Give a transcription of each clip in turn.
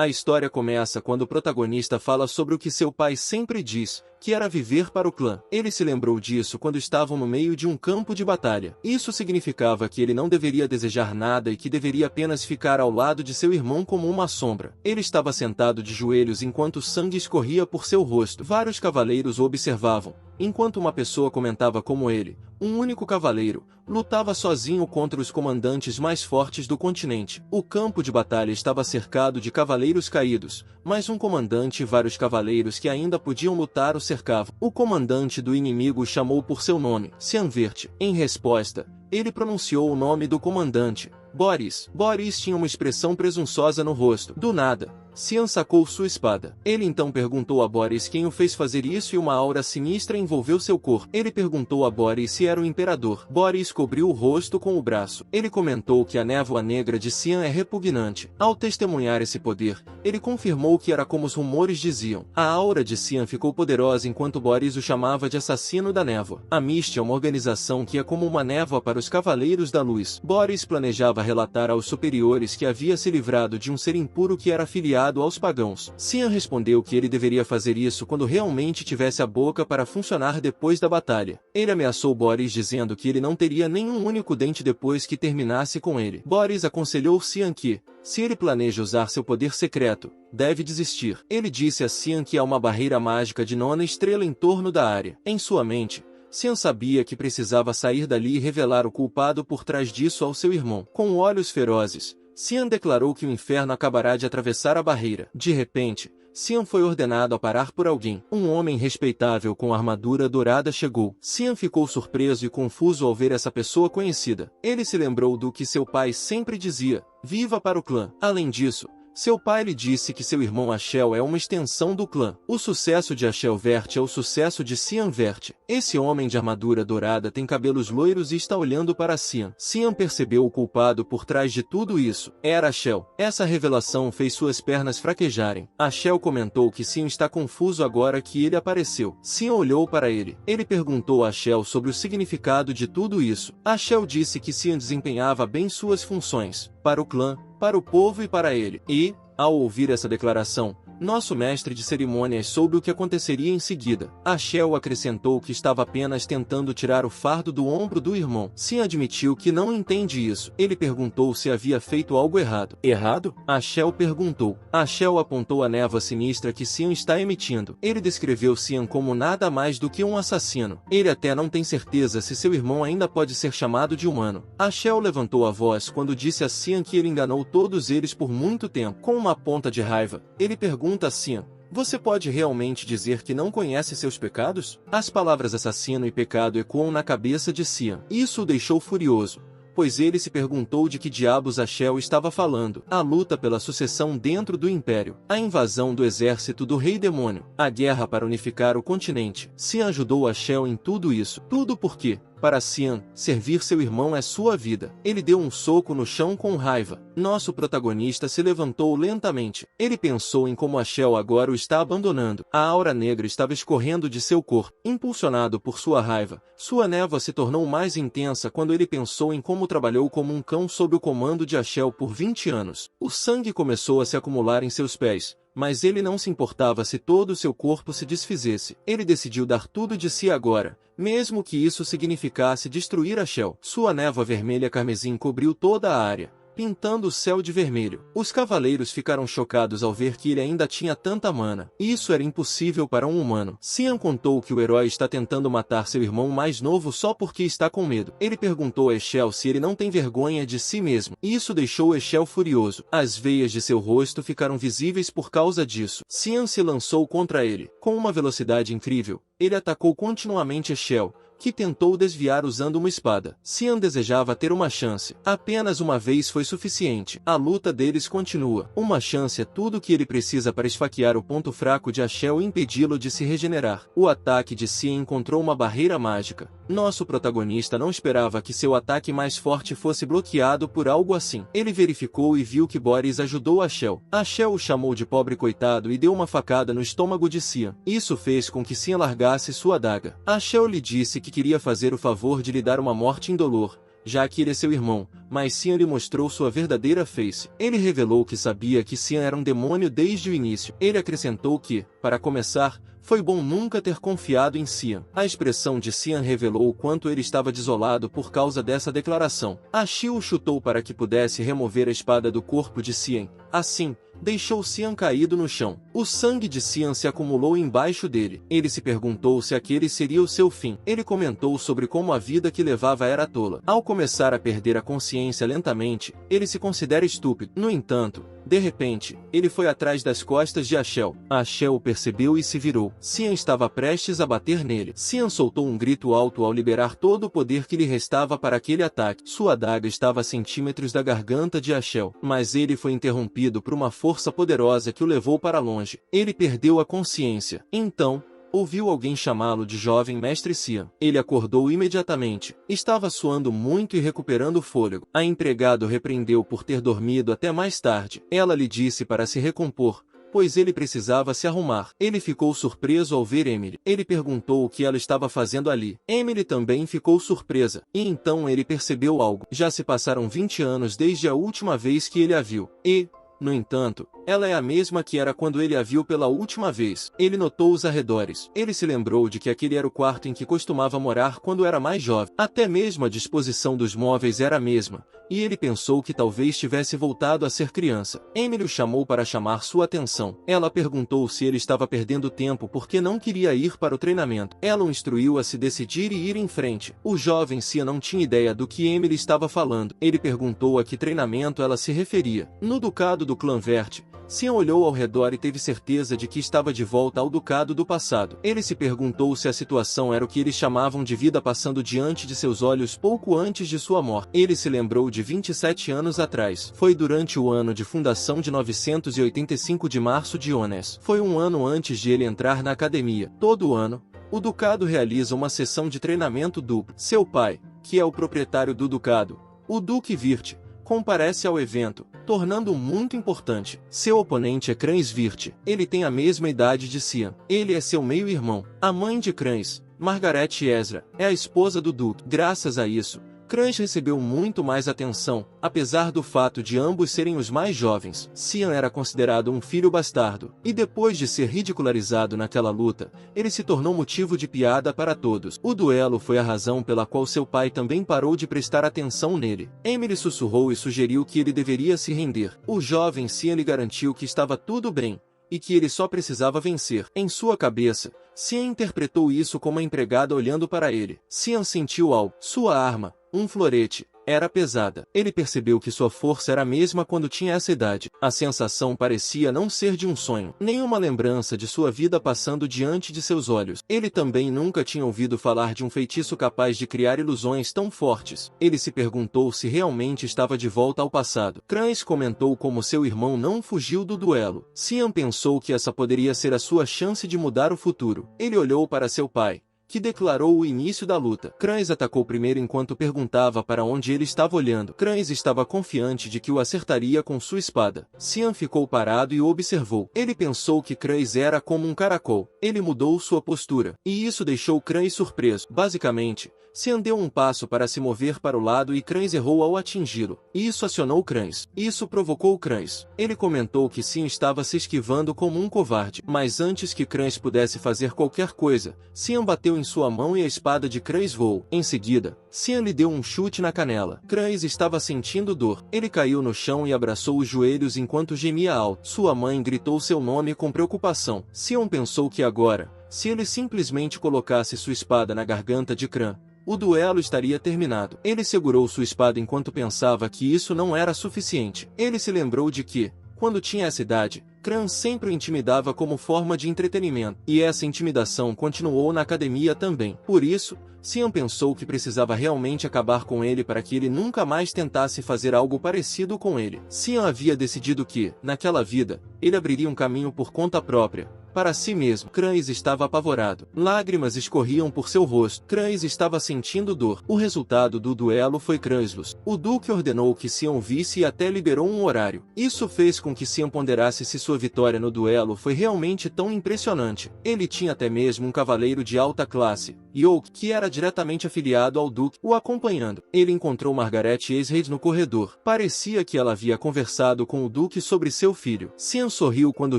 A história começa quando o protagonista fala sobre o que seu pai sempre diz, que era viver para o clã. Ele se lembrou disso quando estavam no meio de um campo de batalha. Isso significava que ele não deveria desejar nada e que deveria apenas ficar ao lado de seu irmão como uma sombra. Ele estava sentado de joelhos enquanto sangue escorria por seu rosto. Vários cavaleiros o observavam, enquanto uma pessoa comentava como ele, um único cavaleiro, lutava sozinho contra os comandantes mais fortes do continente. O campo de batalha estava cercado de cavaleiros caídos, mas um comandante e vários cavaleiros que ainda podiam lutar o cercavam. O comandante do inimigo o chamou por seu nome, Cianvert. Em resposta, ele pronunciou o nome do comandante, Boris. Boris tinha uma expressão presunçosa no rosto. Do nada, Cian sacou sua espada. Ele então perguntou a Boris quem o fez fazer isso e uma aura sinistra envolveu seu corpo. Ele perguntou a Boris se era o imperador. Boris cobriu o rosto com o braço. Ele comentou que a névoa negra de Cian é repugnante. Ao testemunhar esse poder, ele confirmou que era como os rumores diziam. A aura de Cian ficou poderosa enquanto Boris o chamava de assassino da névoa. A Mist é uma organização que é como uma névoa para os Cavaleiros da Luz. Boris planejava relatar aos superiores que havia se livrado de um ser impuro que era afiliado aos pagãos. Cian respondeu que ele deveria fazer isso quando realmente tivesse a boca para funcionar depois da batalha. Ele ameaçou Boris dizendo que ele não teria nenhum único dente depois que terminasse com ele. Boris aconselhou Cian que, se ele planeja usar seu poder secreto, deve desistir. Ele disse a Cian que há uma barreira mágica de nona estrela em torno da área. Em sua mente, Cian sabia que precisava sair dali e revelar o culpado por trás disso ao seu irmão. Com olhos ferozes, Cian declarou que o inferno acabará de atravessar a barreira. De repente, Cian foi ordenado a parar por alguém. Um homem respeitável com armadura dourada chegou. Cian ficou surpreso e confuso ao ver essa pessoa conhecida. Ele se lembrou do que seu pai sempre dizia: viva para o clã. Além disso, seu pai lhe disse que seu irmão Ashel é uma extensão do clã. O sucesso de Ashelvert é o sucesso de Cianvert. Esse homem de armadura dourada tem cabelos loiros e está olhando para Cian. Cian percebeu o culpado por trás de tudo isso. Era Ashel. Essa revelação fez suas pernas fraquejarem. Ashel comentou que Cian está confuso agora que ele apareceu. Cian olhou para ele. Ele perguntou a Ashel sobre o significado de tudo isso. Ashel disse que Cian desempenhava bem suas funções, para o clã, para o povo e para ele. E, ao ouvir essa declaração, nosso mestre de cerimônias soube o que aconteceria em seguida. Ashel acrescentou que estava apenas tentando tirar o fardo do ombro do irmão. Cian admitiu que não entende isso. Ele perguntou se havia feito algo errado. Errado? Ashel perguntou. Ashel apontou a névoa sinistra que Cian está emitindo. Ele descreveu Cian como nada mais do que um assassino. Ele até não tem certeza se seu irmão ainda pode ser chamado de humano. Ashel levantou a voz quando disse a Cian que ele enganou todos eles por muito tempo. Com uma ponta de raiva, ele pergunta a Cian: você pode realmente dizer que não conhece seus pecados? As palavras assassino e pecado ecoam na cabeça de Cian. Isso o deixou furioso, pois ele se perguntou de que diabos Ashel estava falando. A luta pela sucessão dentro do Império, a invasão do exército do Rei Demônio, a guerra para unificar o continente. Cian ajudou Ashel em tudo isso. Tudo porque, para Cian, servir seu irmão é sua vida. Ele deu um soco no chão com raiva. Nosso protagonista se levantou lentamente. Ele pensou em como Ashel agora o está abandonando. A aura negra estava escorrendo de seu corpo. Impulsionado por sua raiva, sua névoa se tornou mais intensa quando ele pensou em como trabalhou como um cão sob o comando de Ashel por 20 anos. O sangue começou a se acumular em seus pés, mas ele não se importava se todo o seu corpo se desfizesse. Ele decidiu dar tudo de si agora, mesmo que isso significasse destruir Ashel. Sua névoa vermelha carmesim cobriu toda a área, pintando o céu de vermelho. Os cavaleiros ficaram chocados ao ver que ele ainda tinha tanta mana. Isso era impossível para um humano. Cian contou que o herói está tentando matar seu irmão mais novo só porque está com medo. Ele perguntou a Eshel se ele não tem vergonha de si mesmo. Isso deixou Eshel furioso. As veias de seu rosto ficaram visíveis por causa disso. Cian se lançou contra ele. Com uma velocidade incrível, ele atacou continuamente Eshel, que tentou desviar usando uma espada. Cian desejava ter uma chance. Apenas uma vez foi suficiente. A luta deles continua. Uma chance é tudo o que ele precisa para esfaquear o ponto fraco de Ashel e impedi-lo de se regenerar. O ataque de Cian encontrou uma barreira mágica. Nosso protagonista não esperava que seu ataque mais forte fosse bloqueado por algo assim. Ele verificou e viu que Boris ajudou Ashel. Ashel o chamou de pobre coitado e deu uma facada no estômago de Cian. Isso fez com que Cian largasse sua adaga. Ashel lhe disse que queria fazer o favor de lhe dar uma morte indolor, já que ele é seu irmão, mas Cian lhe mostrou sua verdadeira face. Ele revelou que sabia que Cian era um demônio desde o início. Ele acrescentou que, para começar, foi bom nunca ter confiado em Cian. A expressão de Cian revelou o quanto ele estava desolado por causa dessa declaração. A Shio o chutou para que pudesse remover a espada do corpo de Cian. Assim, deixou Cian caído no chão. O sangue de Cian se acumulou embaixo dele. Ele se perguntou se aquele seria o seu fim. Ele comentou sobre como a vida que levava era tola. Ao começar a perder a consciência lentamente, ele se considera estúpido. No entanto, de repente, ele foi atrás das costas de Ashel. Ashel o percebeu e se virou. Cian estava prestes a bater nele. Cian soltou um grito alto ao liberar todo o poder que lhe restava para aquele ataque. Sua adaga estava a centímetros da garganta de Ashel, mas ele foi interrompido por uma força poderosa que o levou para longe. Ele perdeu a consciência. Então, ouviu alguém chamá-lo de jovem mestre Cian. Ele acordou imediatamente. Estava suando muito e recuperando o fôlego. A empregada o repreendeu por ter dormido até mais tarde. Ela lhe disse para se recompor, pois ele precisava se arrumar. Ele ficou surpreso ao ver Emily. Ele perguntou o que ela estava fazendo ali. Emily também ficou surpresa. E então ele percebeu algo. Já se passaram 20 anos desde a última vez que ele a viu. E, no entanto, ela é a mesma que era quando ele a viu pela última vez. Ele notou os arredores. Ele se lembrou de que aquele era o quarto em que costumava morar quando era mais jovem. Até mesmo a disposição dos móveis era a mesma, e ele pensou que talvez tivesse voltado a ser criança. Emily o chamou para chamar sua atenção. Ela perguntou se ele estava perdendo tempo porque não queria ir para o treinamento. Ela o instruiu a se decidir e ir em frente. O jovem Cian não tinha ideia do que Emily estava falando. Ele perguntou a que treinamento ela se referia. No ducado do clã Verte, Cian olhou ao redor e teve certeza de que estava de volta ao ducado do passado. Ele se perguntou se a situação era o que eles chamavam de vida passando diante de seus olhos pouco antes de sua morte. Ele se lembrou de 27 anos atrás. Foi durante o ano de fundação de 985 de março de Ones. Foi um ano antes de ele entrar na academia. Todo ano, o ducado realiza uma sessão de treinamento duplo. Seu pai, que é o proprietário do ducado, o Duque Virt, comparece ao evento, tornando-o muito importante. Seu oponente é Crans Virt. Ele tem a mesma idade de Cian. Ele é seu meio-irmão. A mãe de Crans, Margaret Ezra, é a esposa do Duque. Graças a isso, Crans recebeu muito mais atenção, apesar do fato de ambos serem os mais jovens. Cian era considerado um filho bastardo, e depois de ser ridicularizado naquela luta, ele se tornou motivo de piada para todos. O duelo foi a razão pela qual seu pai também parou de prestar atenção nele. Emily sussurrou e sugeriu que ele deveria se render. O jovem Cian lhe garantiu que estava tudo bem, e que ele só precisava vencer. Em sua cabeça, Cian interpretou isso como a empregada olhando para ele. Cian sentiu algo. Sua arma, um florete, era pesada. Ele percebeu que sua força era a mesma quando tinha essa idade. A sensação parecia não ser de um sonho, nem uma lembrança de sua vida passando diante de seus olhos. Ele também nunca tinha ouvido falar de um feitiço capaz de criar ilusões tão fortes. Ele se perguntou se realmente estava de volta ao passado. Crans comentou como seu irmão não fugiu do duelo. Cian pensou que essa poderia ser a sua chance de mudar o futuro. Ele olhou para seu pai, que declarou o início da luta. Crans atacou primeiro enquanto perguntava para onde ele estava olhando. Crans estava confiante de que o acertaria com sua espada. Cian ficou parado e o observou. Ele pensou que Crans era como um caracol. Ele mudou sua postura, e isso deixou Crans surpreso. Basicamente, Cian deu um passo para se mover para o lado e Crans errou ao atingi-lo. Isso acionou Crans. Isso provocou Crans. Ele comentou que Cian estava se esquivando como um covarde. Mas antes que Crans pudesse fazer qualquer coisa, Cian bateu em sua mão e a espada de Crans voou. Em seguida, Cian lhe deu um chute na canela. Crans estava sentindo dor. Ele caiu no chão e abraçou os joelhos enquanto gemia alto. Sua mãe gritou seu nome com preocupação. Cian pensou que agora, se ele simplesmente colocasse sua espada na garganta de Crans, o duelo estaria terminado. Ele segurou sua espada enquanto pensava que isso não era suficiente. Ele se lembrou de que, quando tinha essa idade, Crans sempre o intimidava como forma de entretenimento, e essa intimidação continuou na academia também. Por isso, Cian pensou que precisava realmente acabar com ele para que ele nunca mais tentasse fazer algo parecido com ele. Cian havia decidido que, naquela vida, ele abriria um caminho por conta própria, para si mesmo. Crães estava apavorado. Lágrimas escorriam por seu rosto. Crães estava sentindo dor. O resultado do duelo foi Crânslus. O Duque ordenou que Sion visse e até liberou um horário. Isso fez com que Sion ponderasse se sua vitória no duelo foi realmente tão impressionante. Ele tinha até mesmo um cavaleiro de alta classe, Yoke, que era diretamente afiliado ao Duque, o acompanhando. Ele encontrou Margaret Ezreid no corredor. Parecia que ela havia conversado com o Duque sobre seu filho. Sion sorriu quando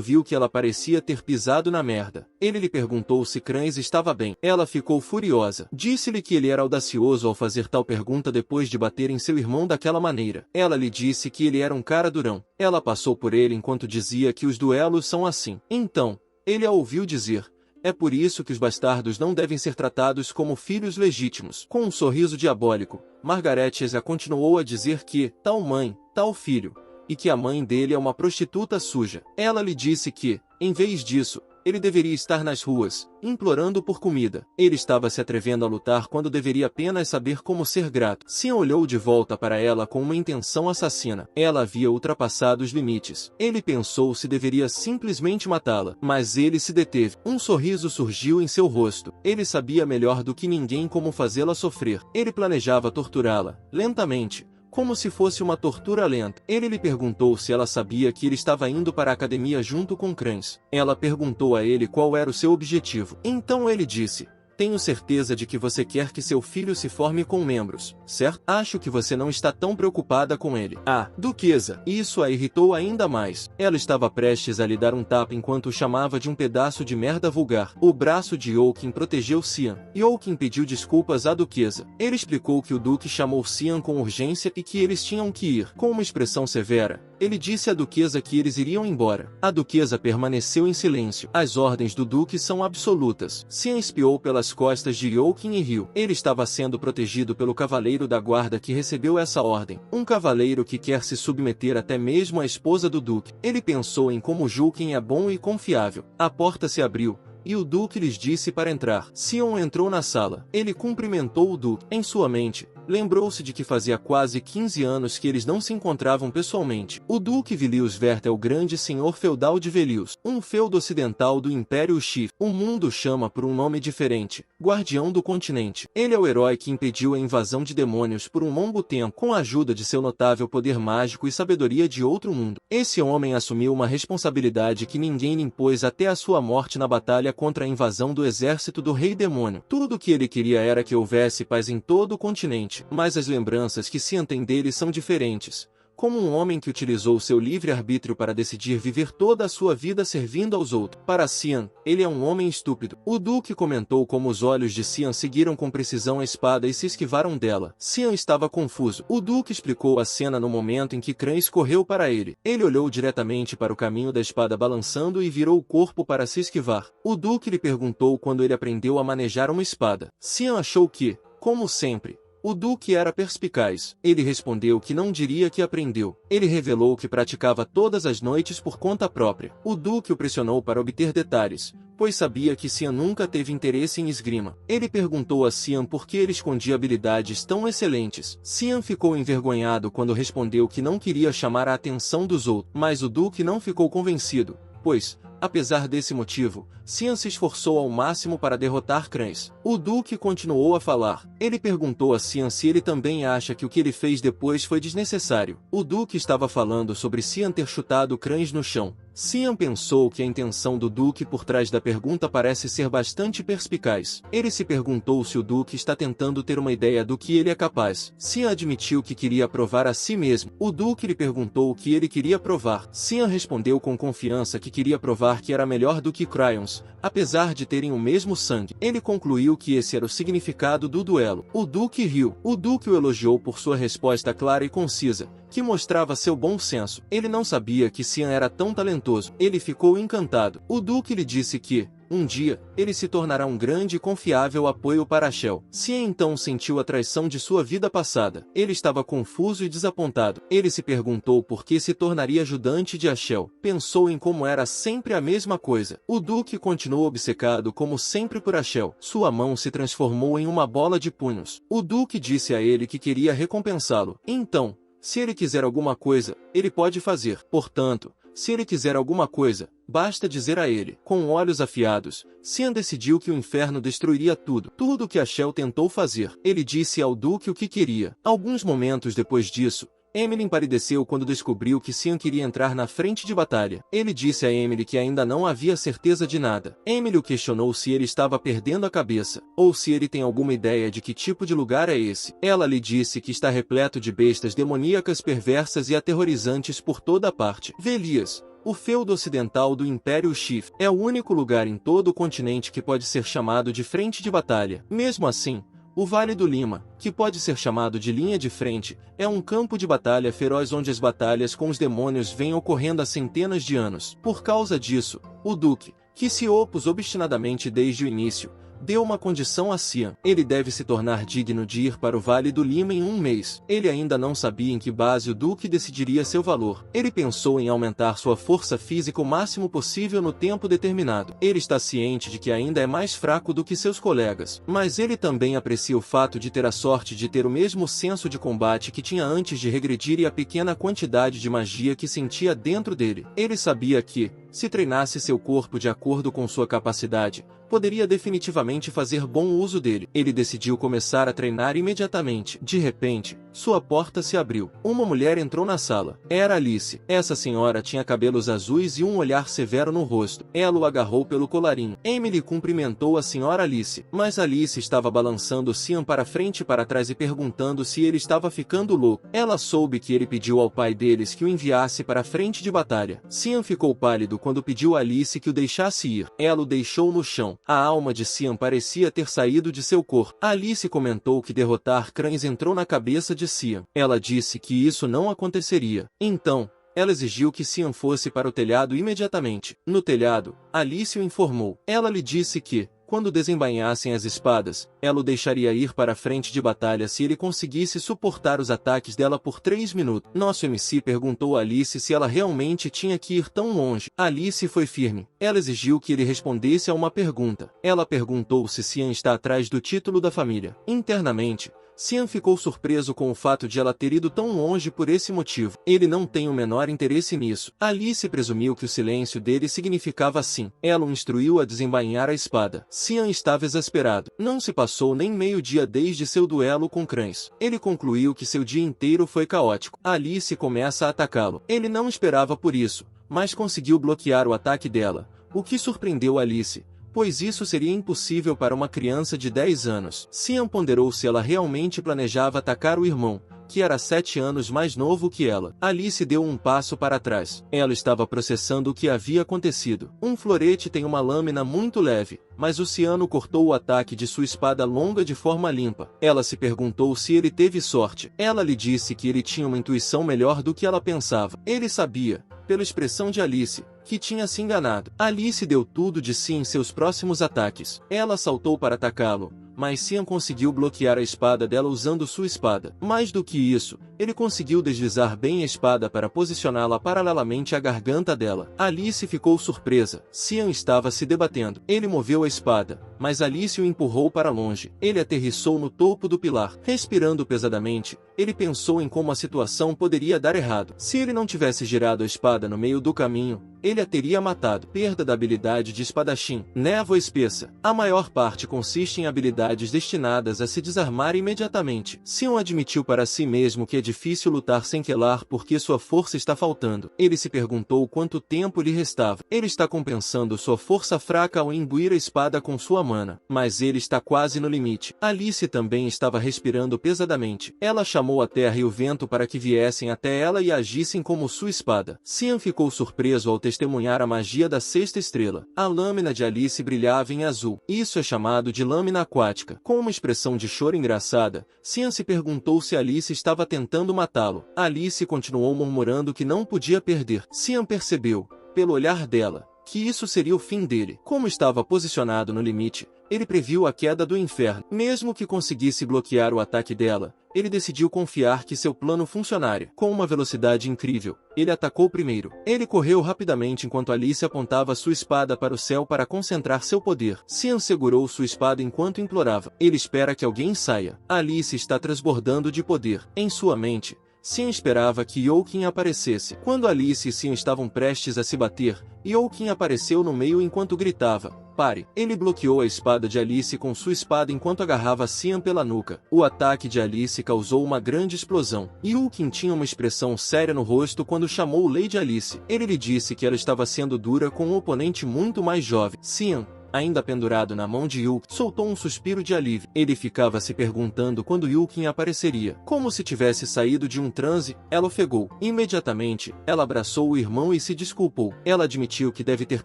viu que ela parecia ter pisado na merda. Ele lhe perguntou se Crães estava bem. Ela ficou furiosa. Disse-lhe que ele era audacioso ao fazer tal pergunta depois de bater em seu irmão daquela maneira. Ela lhe disse que ele era um cara durão. Ela passou por ele enquanto dizia que os duelos são assim. Então, ele a ouviu dizer: é por isso que os bastardos não devem ser tratados como filhos legítimos. Com um sorriso diabólico, Margaret Ezra continuou a dizer que, tal mãe, tal filho, e que a mãe dele é uma prostituta suja. Ela lhe disse que, em vez disso, ele deveria estar nas ruas, implorando por comida. Ele estava se atrevendo a lutar quando deveria apenas saber como ser grato. Sion olhou de volta para ela com uma intenção assassina. Ela havia ultrapassado os limites. Ele pensou se deveria simplesmente matá-la, mas ele se deteve. Um sorriso surgiu em seu rosto. Ele sabia melhor do que ninguém como fazê-la sofrer. Ele planejava torturá-la, lentamente, como se fosse uma tortura lenta. Ele lhe perguntou se ela sabia que ele estava indo para a academia junto com Crães. Ela perguntou a ele qual era o seu objetivo. Então ele disse: tenho certeza de que você quer que seu filho se forme com membros, certo? Acho que você não está tão preocupada com ele. Ah, duquesa! Isso a irritou ainda mais. Ela estava prestes a lhe dar um tapa enquanto o chamava de um pedaço de merda vulgar. O braço de Yoken protegeu Sion. Yoken pediu desculpas à duquesa. Ele explicou que o duque chamou Sion com urgência e que eles tinham que ir. Com uma expressão severa, ele disse à duquesa que eles iriam embora. A duquesa permaneceu em silêncio. As ordens do duque são absolutas. Sion espiou pelas costas de Yoken e riu. Ele estava sendo protegido pelo cavaleiro da guarda que recebeu essa ordem. Um cavaleiro que quer se submeter até mesmo à esposa do duque. Ele pensou em como Julken é bom e confiável. A porta se abriu e o duque lhes disse para entrar. Sion entrou na sala. Ele cumprimentou o duque. Em sua mente, lembrou-se de que fazia quase 15 anos que eles não se encontravam pessoalmente. O duque Vilius Vert é o grande senhor feudal de Velius, um feudo ocidental do Império Xif. O mundo chama por um nome diferente: Guardião do Continente. Ele é o herói que impediu a invasão de demônios por um longo tempo, com a ajuda de seu notável poder mágico e sabedoria de outro mundo. Esse homem assumiu uma responsabilidade que ninguém lhe impôs até a sua morte na batalha contra a invasão do exército do Rei Demônio. Tudo o que ele queria era que houvesse paz em todo o continente. Mas as lembranças que Sion tem dele são diferentes. Como um homem que utilizou seu livre-arbítrio para decidir viver toda a sua vida servindo aos outros. Para Sion, ele é um homem estúpido. O duque comentou como os olhos de Sion seguiram com precisão a espada e se esquivaram dela. Sion estava confuso. O duque explicou a cena no momento em que Crães correu para ele. Ele olhou diretamente para o caminho da espada balançando e virou o corpo para se esquivar. O duque lhe perguntou quando ele aprendeu a manejar uma espada. Sion achou que, como sempre, o duque era perspicaz. Ele respondeu que não diria que aprendeu. Ele revelou que praticava todas as noites por conta própria. O duque o pressionou para obter detalhes, pois sabia que Sion nunca teve interesse em esgrima. Ele perguntou a Sion por que ele escondia habilidades tão excelentes. Sion ficou envergonhado quando respondeu que não queria chamar a atenção dos outros. Mas o duque não ficou convencido, pois, apesar desse motivo, Sion se esforçou ao máximo para derrotar Crães. O duque continuou a falar. Ele perguntou a Sion se ele também acha que o que ele fez depois foi desnecessário. O duque estava falando sobre Sion ter chutado Crães no chão. Sion pensou que a intenção do duque por trás da pergunta parece ser bastante perspicaz. Ele se perguntou se o duque está tentando ter uma ideia do que ele é capaz. Sion admitiu que queria provar a si mesmo. O duque lhe perguntou o que ele queria provar. Sion respondeu com confiança que queria provar que era melhor do que Cryons, apesar de terem o mesmo sangue. Ele concluiu que esse era o significado do duelo. O duque riu. O duque o elogiou por sua resposta clara e concisa, que mostrava seu bom senso. Ele não sabia que Sion era tão talentoso. Ele ficou encantado. O duque lhe disse que, um dia, ele se tornará um grande e confiável apoio para Ashel. Sion então sentiu a traição de sua vida passada. Ele estava confuso e desapontado. Ele se perguntou por que se tornaria ajudante de Ashel. Pensou em como era sempre a mesma coisa. O duque continuou obcecado como sempre por Ashel. Sua mão se transformou em uma bola de punhos. O duque disse a ele que queria recompensá-lo. Então, se ele quiser alguma coisa, ele pode fazer. Portanto, Se ele quiser alguma coisa, basta dizer a ele. Com olhos afiados, Cian decidiu que o inferno destruiria tudo. Tudo o que Ashel tentou fazer. Ele disse ao Duque o que queria. Alguns momentos depois disso, Emily empalideceu quando descobriu que Cian queria entrar na frente de batalha. Ele disse a Emily que ainda não havia certeza de nada. Emily o questionou se ele estava perdendo a cabeça, ou se ele tem alguma ideia de que tipo de lugar é esse. Ela lhe disse que está repleto de bestas demoníacas perversas e aterrorizantes por toda parte. Velias, o feudo ocidental do Império Shift, é o único lugar em todo o continente que pode ser chamado de frente de batalha. Mesmo assim, o Vale do Lima, que pode ser chamado de linha de frente, é um campo de batalha feroz onde as batalhas com os demônios vêm ocorrendo há centenas de anos. Por causa disso, o Duque, que se opôs obstinadamente desde o início, deu uma condição a Cian. Ele deve se tornar digno de ir para o Vale do Lima em um mês. Ele ainda não sabia em que base o Duque decidiria seu valor. Ele pensou em aumentar sua força física o máximo possível no tempo determinado. Ele está ciente de que ainda é mais fraco do que seus colegas, mas ele também aprecia o fato de ter a sorte de ter o mesmo senso de combate que tinha antes de regredir e a pequena quantidade de magia que sentia dentro dele. Ele sabia que, se treinasse seu corpo de acordo com sua capacidade, poderia definitivamente fazer bom uso dele. Ele decidiu começar a treinar imediatamente. De repente, sua porta se abriu. Uma mulher entrou na sala. Era Alice. Essa senhora tinha cabelos azuis e um olhar severo no rosto. Ela o agarrou pelo colarinho. Emily cumprimentou a senhora Alice, mas Alice estava balançando Cian para frente e para trás e perguntando se ele estava ficando louco. Ela soube que ele pediu ao pai deles que o enviasse para a frente de batalha. Cian ficou pálido quando pediu a Alice que o deixasse ir. Ela o deixou no chão. A alma de Cian parecia ter saído de seu corpo. Alice comentou que derrotar cães entrou na cabeça de Cian. Ela disse que isso não aconteceria. Então, ela exigiu que Cian fosse para o telhado imediatamente. No telhado, Alice o informou. Ela lhe disse que, quando desembainhassem as espadas, ela o deixaria ir para a frente de batalha se ele conseguisse suportar os ataques dela por 3 minutos. Nosso MC perguntou a Alice se ela realmente tinha que ir tão longe. Alice foi firme. Ela exigiu que ele respondesse a uma pergunta. Ela perguntou se Cian está atrás do título da família. Internamente, Cian ficou surpreso com o fato de ela ter ido tão longe por esse motivo. Ele não tem o menor interesse nisso. Alice presumiu que o silêncio dele significava sim. Ela o instruiu a desembainhar a espada. Cian estava exasperado. Não se passou nem meio-dia desde seu duelo com cães. Ele concluiu que seu dia inteiro foi caótico. Alice começa a atacá-lo. Ele não esperava por isso, mas conseguiu bloquear o ataque dela, o que surpreendeu Alice, pois isso seria impossível para uma criança de 10 anos. Cian ponderou se ela realmente planejava atacar o irmão, que era 7 anos mais novo que ela. Alice deu um passo para trás. Ela estava processando o que havia acontecido. Um florete tem uma lâmina muito leve, mas o ciano cortou o ataque de sua espada longa de forma limpa. Ela se perguntou se ele teve sorte. Ela lhe disse que ele tinha uma intuição melhor do que ela pensava. Ele sabia, pela expressão de Alice, que tinha se enganado. Alice deu tudo de si em seus próximos ataques. Ela saltou para atacá-lo, mas Cian conseguiu bloquear a espada dela usando sua espada. Mais do que isso, ele conseguiu deslizar bem a espada para posicioná-la paralelamente à garganta dela. Alice ficou surpresa. Cian estava se debatendo. Ele moveu a espada, mas Alice o empurrou para longe. Ele aterrissou no topo do pilar. Respirando pesadamente, ele pensou em como a situação poderia dar errado. Se ele não tivesse girado a espada no meio do caminho, ele a teria matado. Perda da habilidade de espadachim. Névoa espessa. A maior parte consiste em habilidades destinadas a se desarmar imediatamente. Cian admitiu para si mesmo que é difícil lutar sem quelar porque sua força está faltando. Ele se perguntou quanto tempo lhe restava. Ele está compensando sua força fraca ao imbuir a espada com sua mana, mas ele está quase no limite. Alice também estava respirando pesadamente. Ela chamou a terra e o vento para que viessem até ela e agissem como sua espada. Cian ficou surpreso ao testemunhar a magia da sexta estrela. A lâmina de Alice brilhava em azul. Isso é chamado de lâmina aquática. Com uma expressão de choro engraçada, Cian se perguntou se Alice estava tentando matá-lo. Alice continuou murmurando que não podia perder. Cian percebeu, pelo olhar dela, que isso seria o fim dele. Como estava posicionado no limite, ele previu a queda do inferno. Mesmo que conseguisse bloquear o ataque dela, ele decidiu confiar que seu plano funcionaria. Com uma velocidade incrível, ele atacou primeiro. Ele correu rapidamente enquanto Alice apontava sua espada para o céu para concentrar seu poder. Cian segurou sua espada enquanto implorava. Ele espera que alguém saia. Alice está transbordando de poder. Em sua mente, Cian esperava que Youkin aparecesse. Quando Alice e Cian estavam prestes a se bater, Youkin apareceu no meio enquanto gritava: "Pare!" Ele bloqueou a espada de Alice com sua espada enquanto agarrava Cian pela nuca. O ataque de Alice causou uma grande explosão. Youkin tinha uma expressão séria no rosto quando chamou Lady Alice. Ele lhe disse que ela estava sendo dura com um oponente muito mais jovem. Cian, ainda pendurado na mão de Youkin, soltou um suspiro de alívio. Ele ficava se perguntando quando Youkin apareceria. Como se tivesse saído de um transe, ela ofegou. Imediatamente, ela abraçou o irmão e se desculpou. Ela admitiu que deve ter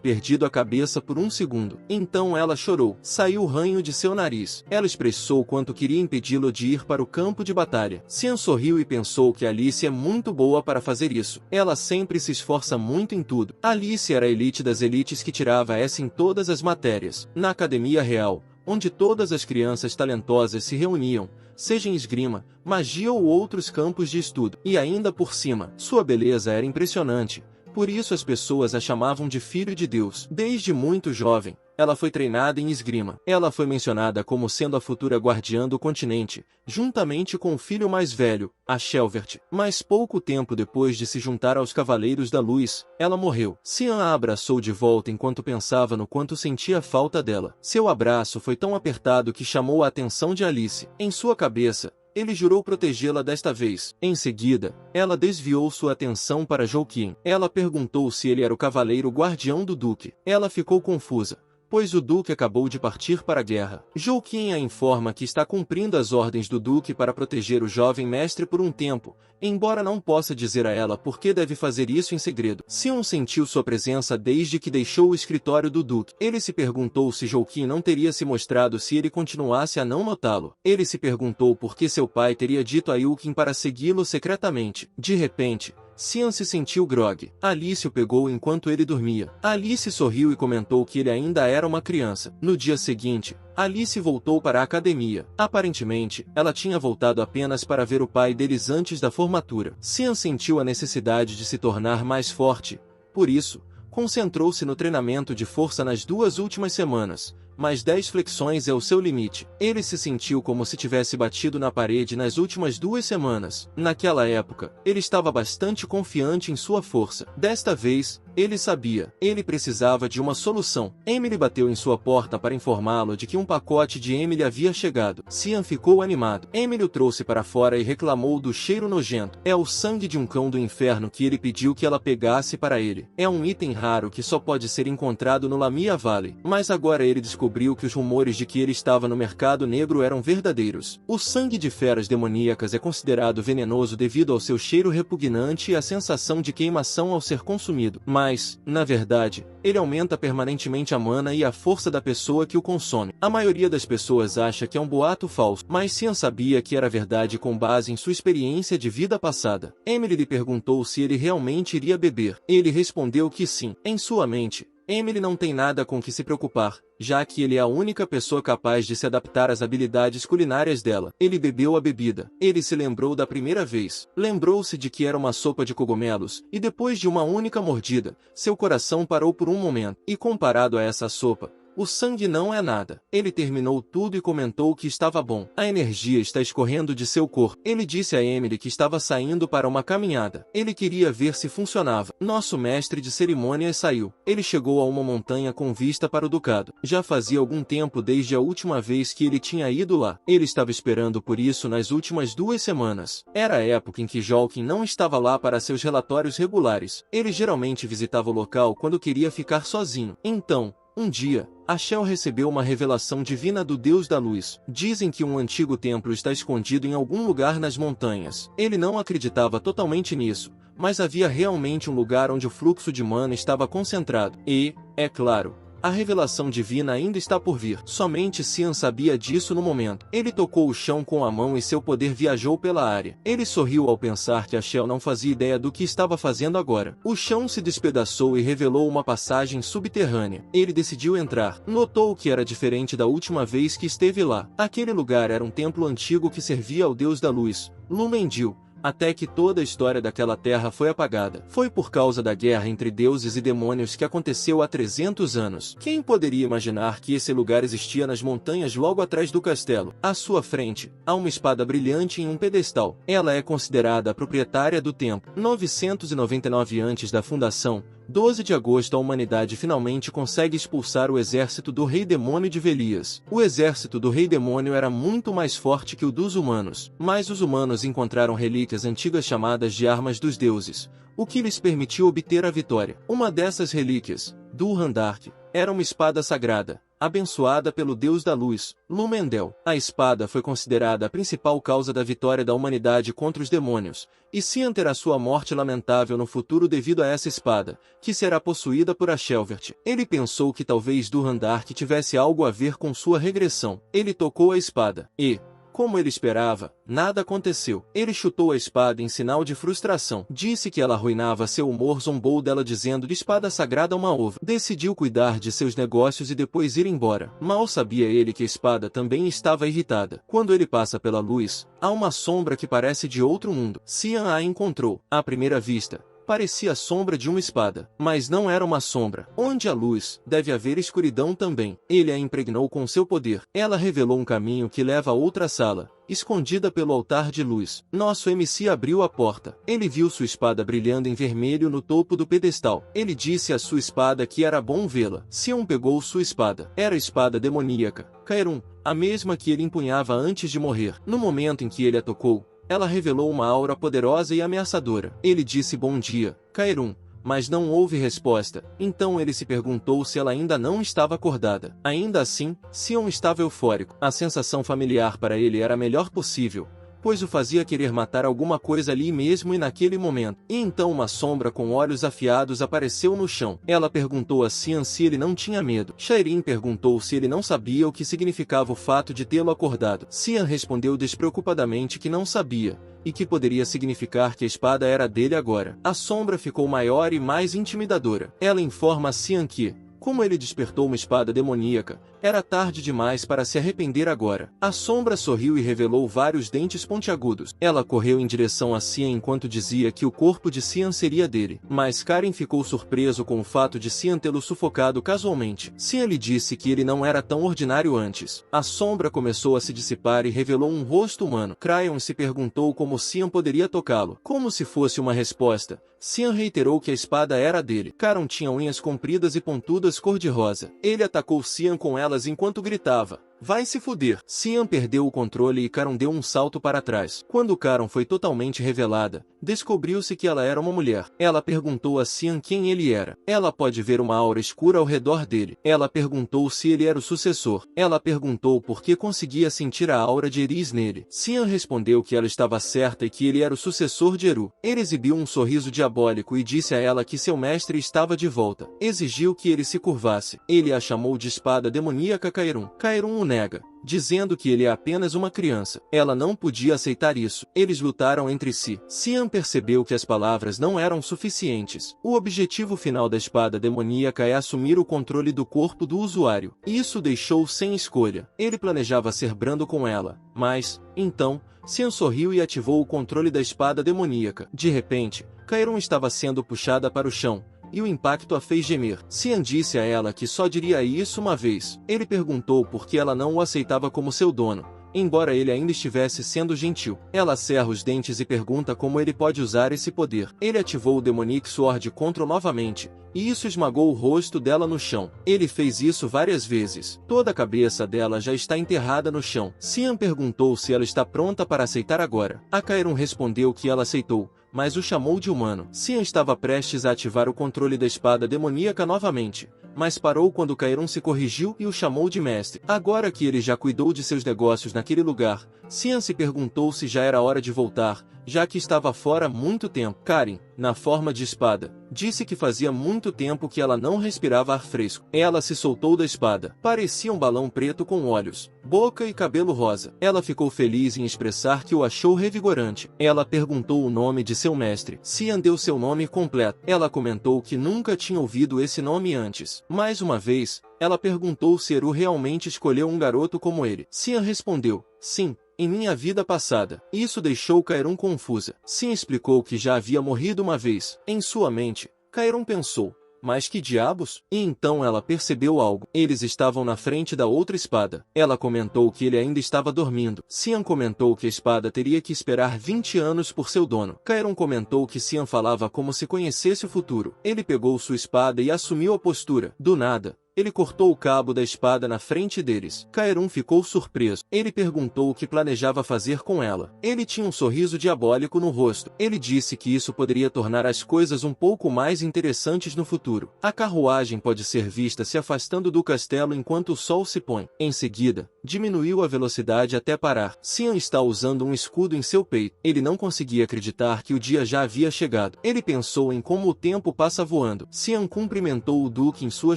perdido a cabeça por um segundo. Então ela chorou. Saiu o ranho de seu nariz. Ela expressou quanto queria impedi-lo de ir para o campo de batalha. Cian sorriu e pensou que Alice é muito boa para fazer isso. Ela sempre se esforça muito em tudo. Alice era a elite das elites que tirava S em todas as matérias. Na Academia Real, onde todas as crianças talentosas se reuniam, seja em esgrima, magia ou outros campos de estudo. E ainda por cima, sua beleza era impressionante. Por isso as pessoas a chamavam de Filho de Deus. Desde muito jovem, ela foi treinada em esgrima. Ela foi mencionada como sendo a futura guardiã do continente, juntamente com o filho mais velho, a Shelvert. Mas pouco tempo depois de se juntar aos Cavaleiros da Luz, ela morreu. Cian a abraçou de volta enquanto pensava no quanto sentia falta dela. Seu abraço foi tão apertado que chamou a atenção de Alice. Em sua cabeça, ele jurou protegê-la desta vez. Em seguida, ela desviou sua atenção para Joukin. Ela perguntou se ele era o cavaleiro guardião do Duque. Ela ficou confusa, pois o Duque acabou de partir para a guerra. Joukin a informa que está cumprindo as ordens do Duque para proteger o jovem mestre por um tempo, embora não possa dizer a ela por que deve fazer isso em segredo. Cian sentiu sua presença desde que deixou o escritório do Duque. Ele se perguntou se Joukin não teria se mostrado se ele continuasse a não notá-lo. Ele se perguntou por que seu pai teria dito a Youkin para segui-lo secretamente. De repente, Cian se sentiu grogue. Alice o pegou enquanto ele dormia. Alice sorriu e comentou que ele ainda era uma criança. No dia seguinte, Alice voltou para a academia. Aparentemente, ela tinha voltado apenas para ver o pai deles antes da formatura. Cian sentiu a necessidade de se tornar mais forte. Por isso, concentrou-se no treinamento de força nas 2 últimas semanas. Mas 10 flexões é o seu limite. Ele se sentiu como se tivesse batido na parede nas últimas 2 semanas. Naquela época, ele estava bastante confiante em sua força. Desta vez, ele sabia. Ele precisava de uma solução. Emily bateu em sua porta para informá-lo de que um pacote de Emily havia chegado. Cian ficou animado. Emily o trouxe para fora e reclamou do cheiro nojento. É o sangue de um cão do inferno que ele pediu que ela pegasse para ele. É um item raro que só pode ser encontrado no Lamia Valley. Mas agora ele descobriu que os rumores de que ele estava no mercado negro eram verdadeiros. O sangue de feras demoníacas é considerado venenoso devido ao seu cheiro repugnante e à sensação de queimação ao ser consumido. Mas, na verdade, ele aumenta permanentemente a mana e a força da pessoa que o consome. A maioria das pessoas acha que é um boato falso, mas Cian sabia que era verdade com base em sua experiência de vida passada. Emily lhe perguntou se ele realmente iria beber. Ele respondeu que sim. Em sua mente, Emily não tem nada com que se preocupar, já que ele é a única pessoa capaz de se adaptar às habilidades culinárias dela. Ele bebeu a bebida. Ele se lembrou da primeira vez. Lembrou-se de que era uma sopa de cogumelos, e depois de uma única mordida, seu coração parou por um momento. E comparado a essa sopa, o sangue não é nada. Ele terminou tudo e comentou que estava bom. A energia está escorrendo de seu corpo. Ele disse a Emily que estava saindo para uma caminhada. Ele queria ver se funcionava. Nosso mestre de cerimônias saiu. Ele chegou a uma montanha com vista para o ducado. Já fazia algum tempo desde a última vez que ele tinha ido lá. Ele estava esperando por isso nas últimas 2 semanas. Era a época em que Joukin não estava lá para seus relatórios regulares. Ele geralmente visitava o local quando queria ficar sozinho. Então, um dia, Ashel recebeu uma revelação divina do Deus da Luz. Dizem que um antigo templo está escondido em algum lugar nas montanhas. Ele não acreditava totalmente nisso, mas havia realmente um lugar onde o fluxo de mana estava concentrado. E, é claro, a revelação divina ainda está por vir. Somente Cian sabia disso no momento. Ele tocou o chão com a mão e seu poder viajou pela área. Ele sorriu ao pensar que Ashel não fazia ideia do que estava fazendo agora. O chão se despedaçou e revelou uma passagem subterrânea. Ele decidiu entrar. Notou que era diferente da última vez que esteve lá. Aquele lugar era um templo antigo que servia ao Deus da Luz, Lumendil. até que toda a história daquela terra foi apagada. Foi por causa da guerra entre deuses e demônios que aconteceu há 300 anos. Quem poderia imaginar que esse lugar existia nas montanhas logo atrás do castelo? À sua frente, há uma espada brilhante em um pedestal. Ela é considerada a proprietária do templo. 999 antes da fundação, 12 de agosto, a humanidade finalmente consegue expulsar o exército do Rei Demônio de Velias. O exército do Rei Demônio era muito mais forte que o dos humanos, mas os humanos encontraram relíquias antigas chamadas de Armas dos Deuses, o que lhes permitiu obter a vitória. Uma dessas relíquias, Durhandark, era uma espada sagrada, abençoada pelo Deus da Luz, Lumendel. A espada foi considerada a principal causa da vitória da humanidade contra os demônios, e Cian terá sua morte lamentável no futuro devido a essa espada, que será possuída por Ashelvert. Ele pensou que talvez Durhandark tivesse algo a ver com sua regressão. Ele tocou a espada, e, como ele esperava, nada aconteceu. Ele chutou a espada em sinal de frustração. Disse que ela arruinava seu humor, zombou dela dizendo de espada sagrada uma ova. Decidiu cuidar de seus negócios e depois ir embora. Mal sabia ele que a espada também estava irritada. Quando ele passa pela luz, há uma sombra que parece de outro mundo. Cian a encontrou. À primeira vista, parecia a sombra de uma espada, mas não era uma sombra. Onde há luz, deve haver escuridão também. Ele a impregnou com seu poder. Ela revelou um caminho que leva a outra sala, escondida pelo altar de luz. Nosso MC abriu a porta. Ele viu sua espada brilhando em vermelho no topo do pedestal. Ele disse à sua espada que era bom vê-la. Sion pegou sua espada. Era a espada demoníaca, Caerun, a mesma que ele empunhava antes de morrer. No momento em que ele a tocou, ela revelou uma aura poderosa e ameaçadora. Ele disse bom dia, Caerun, mas não houve resposta. Então ele se perguntou se ela ainda não estava acordada. Ainda assim, Sion estava eufórico. A sensação familiar para ele era a melhor possível, pois o fazia querer matar alguma coisa ali mesmo e naquele momento. E então uma sombra com olhos afiados apareceu no chão. Ela perguntou a Cian se ele não tinha medo. Shairin perguntou se ele não sabia o que significava o fato de tê-lo acordado. Cian respondeu despreocupadamente que não sabia, e que poderia significar que a espada era dele agora. A sombra ficou maior e mais intimidadora. Ela informa a Cian que, como ele despertou uma espada demoníaca, era tarde demais para se arrepender agora. A sombra sorriu e revelou vários dentes pontiagudos. Ela correu em direção a Cian enquanto dizia que o corpo de Cian seria dele. Mas Karen ficou surpreso com o fato de Cian tê-lo sufocado casualmente. Cian lhe disse que ele não era tão ordinário antes. A sombra começou a se dissipar e revelou um rosto humano. Cryon se perguntou como Cian poderia tocá-lo. Como se fosse uma resposta, Cian reiterou que a espada era dele. Karen tinha unhas compridas e pontudas cor-de-rosa. Ele atacou Cian com elas enquanto gritava: vai se fuder. Cian perdeu o controle e Karen deu um salto para trás. Quando Karen foi totalmente revelada, descobriu-se que ela era uma mulher. Ela perguntou a Cian quem ele era. Ela pode ver uma aura escura ao redor dele. Ela perguntou se ele era o sucessor. Ela perguntou por que conseguia sentir a aura de Eris nele. Cian respondeu que ela estava certa e que ele era o sucessor de Eru. Ele exibiu um sorriso diabólico e disse a ela que seu mestre estava de volta. Exigiu que ele se curvasse. Ele a chamou de espada demoníaca Caerun. Caerun o nega, dizendo que ele é apenas uma criança. Ela não podia aceitar isso. Eles lutaram entre si. Cian percebeu que as palavras não eram suficientes. O objetivo final da espada demoníaca é assumir o controle do corpo do usuário. Isso deixou sem escolha. Ele planejava ser brando com ela, mas, então, Cian sorriu e ativou o controle da espada demoníaca. De repente, Caerun estava sendo puxada para o chão, e o impacto a fez gemer. Cian disse a ela que só diria isso uma vez. Ele perguntou por que ela não o aceitava como seu dono, embora ele ainda estivesse sendo gentil. Ela cerra os dentes e pergunta como ele pode usar esse poder. Ele ativou o Demonic Sword Control novamente, e isso esmagou o rosto dela no chão. Ele fez isso várias vezes. Toda a cabeça dela já está enterrada no chão. Cian perguntou se ela está pronta para aceitar agora. A Caerun respondeu que ela aceitou, mas o chamou de humano. Cian estava prestes a ativar o controle da espada demoníaca novamente, mas parou quando Caerun se corrigiu e o chamou de mestre. Agora que ele já cuidou de seus negócios naquele lugar, Cian se perguntou se já era hora de voltar, já que estava fora há muito tempo. Karen, na forma de espada, disse que fazia muito tempo que ela não respirava ar fresco. Ela se soltou da espada. Parecia um balão preto com olhos, boca e cabelo rosa. Ela ficou feliz em expressar que o achou revigorante. Ela perguntou o nome de seu mestre. Cian deu seu nome completo. Ela comentou que nunca tinha ouvido esse nome antes. Mais uma vez, ela perguntou se Eru realmente escolheu um garoto como ele. Cian respondeu: sim, em minha vida passada. Isso deixou Kaeron confusa. Sim explicou que já havia morrido uma vez. Em sua mente, Kaeron pensou, mas que diabos? E então ela percebeu algo. Eles estavam na frente da outra espada. Ela comentou que ele ainda estava dormindo. Cian comentou que a espada teria que esperar 20 anos por seu dono. Kaeron comentou que Cian falava como se conhecesse o futuro. Ele pegou sua espada e assumiu a postura. Do nada, ele cortou o cabo da espada na frente deles. Kaeron ficou surpreso. Ele perguntou o que planejava fazer com ela. Ele tinha um sorriso diabólico no rosto. Ele disse que isso poderia tornar as coisas um pouco mais interessantes no futuro. A carruagem pode ser vista se afastando do castelo enquanto o sol se põe. Em seguida, diminuiu a velocidade até parar. Cian está usando um escudo em seu peito. Ele não conseguia acreditar que o dia já havia chegado. Ele pensou em como o tempo passa voando. Cian cumprimentou o Duque em sua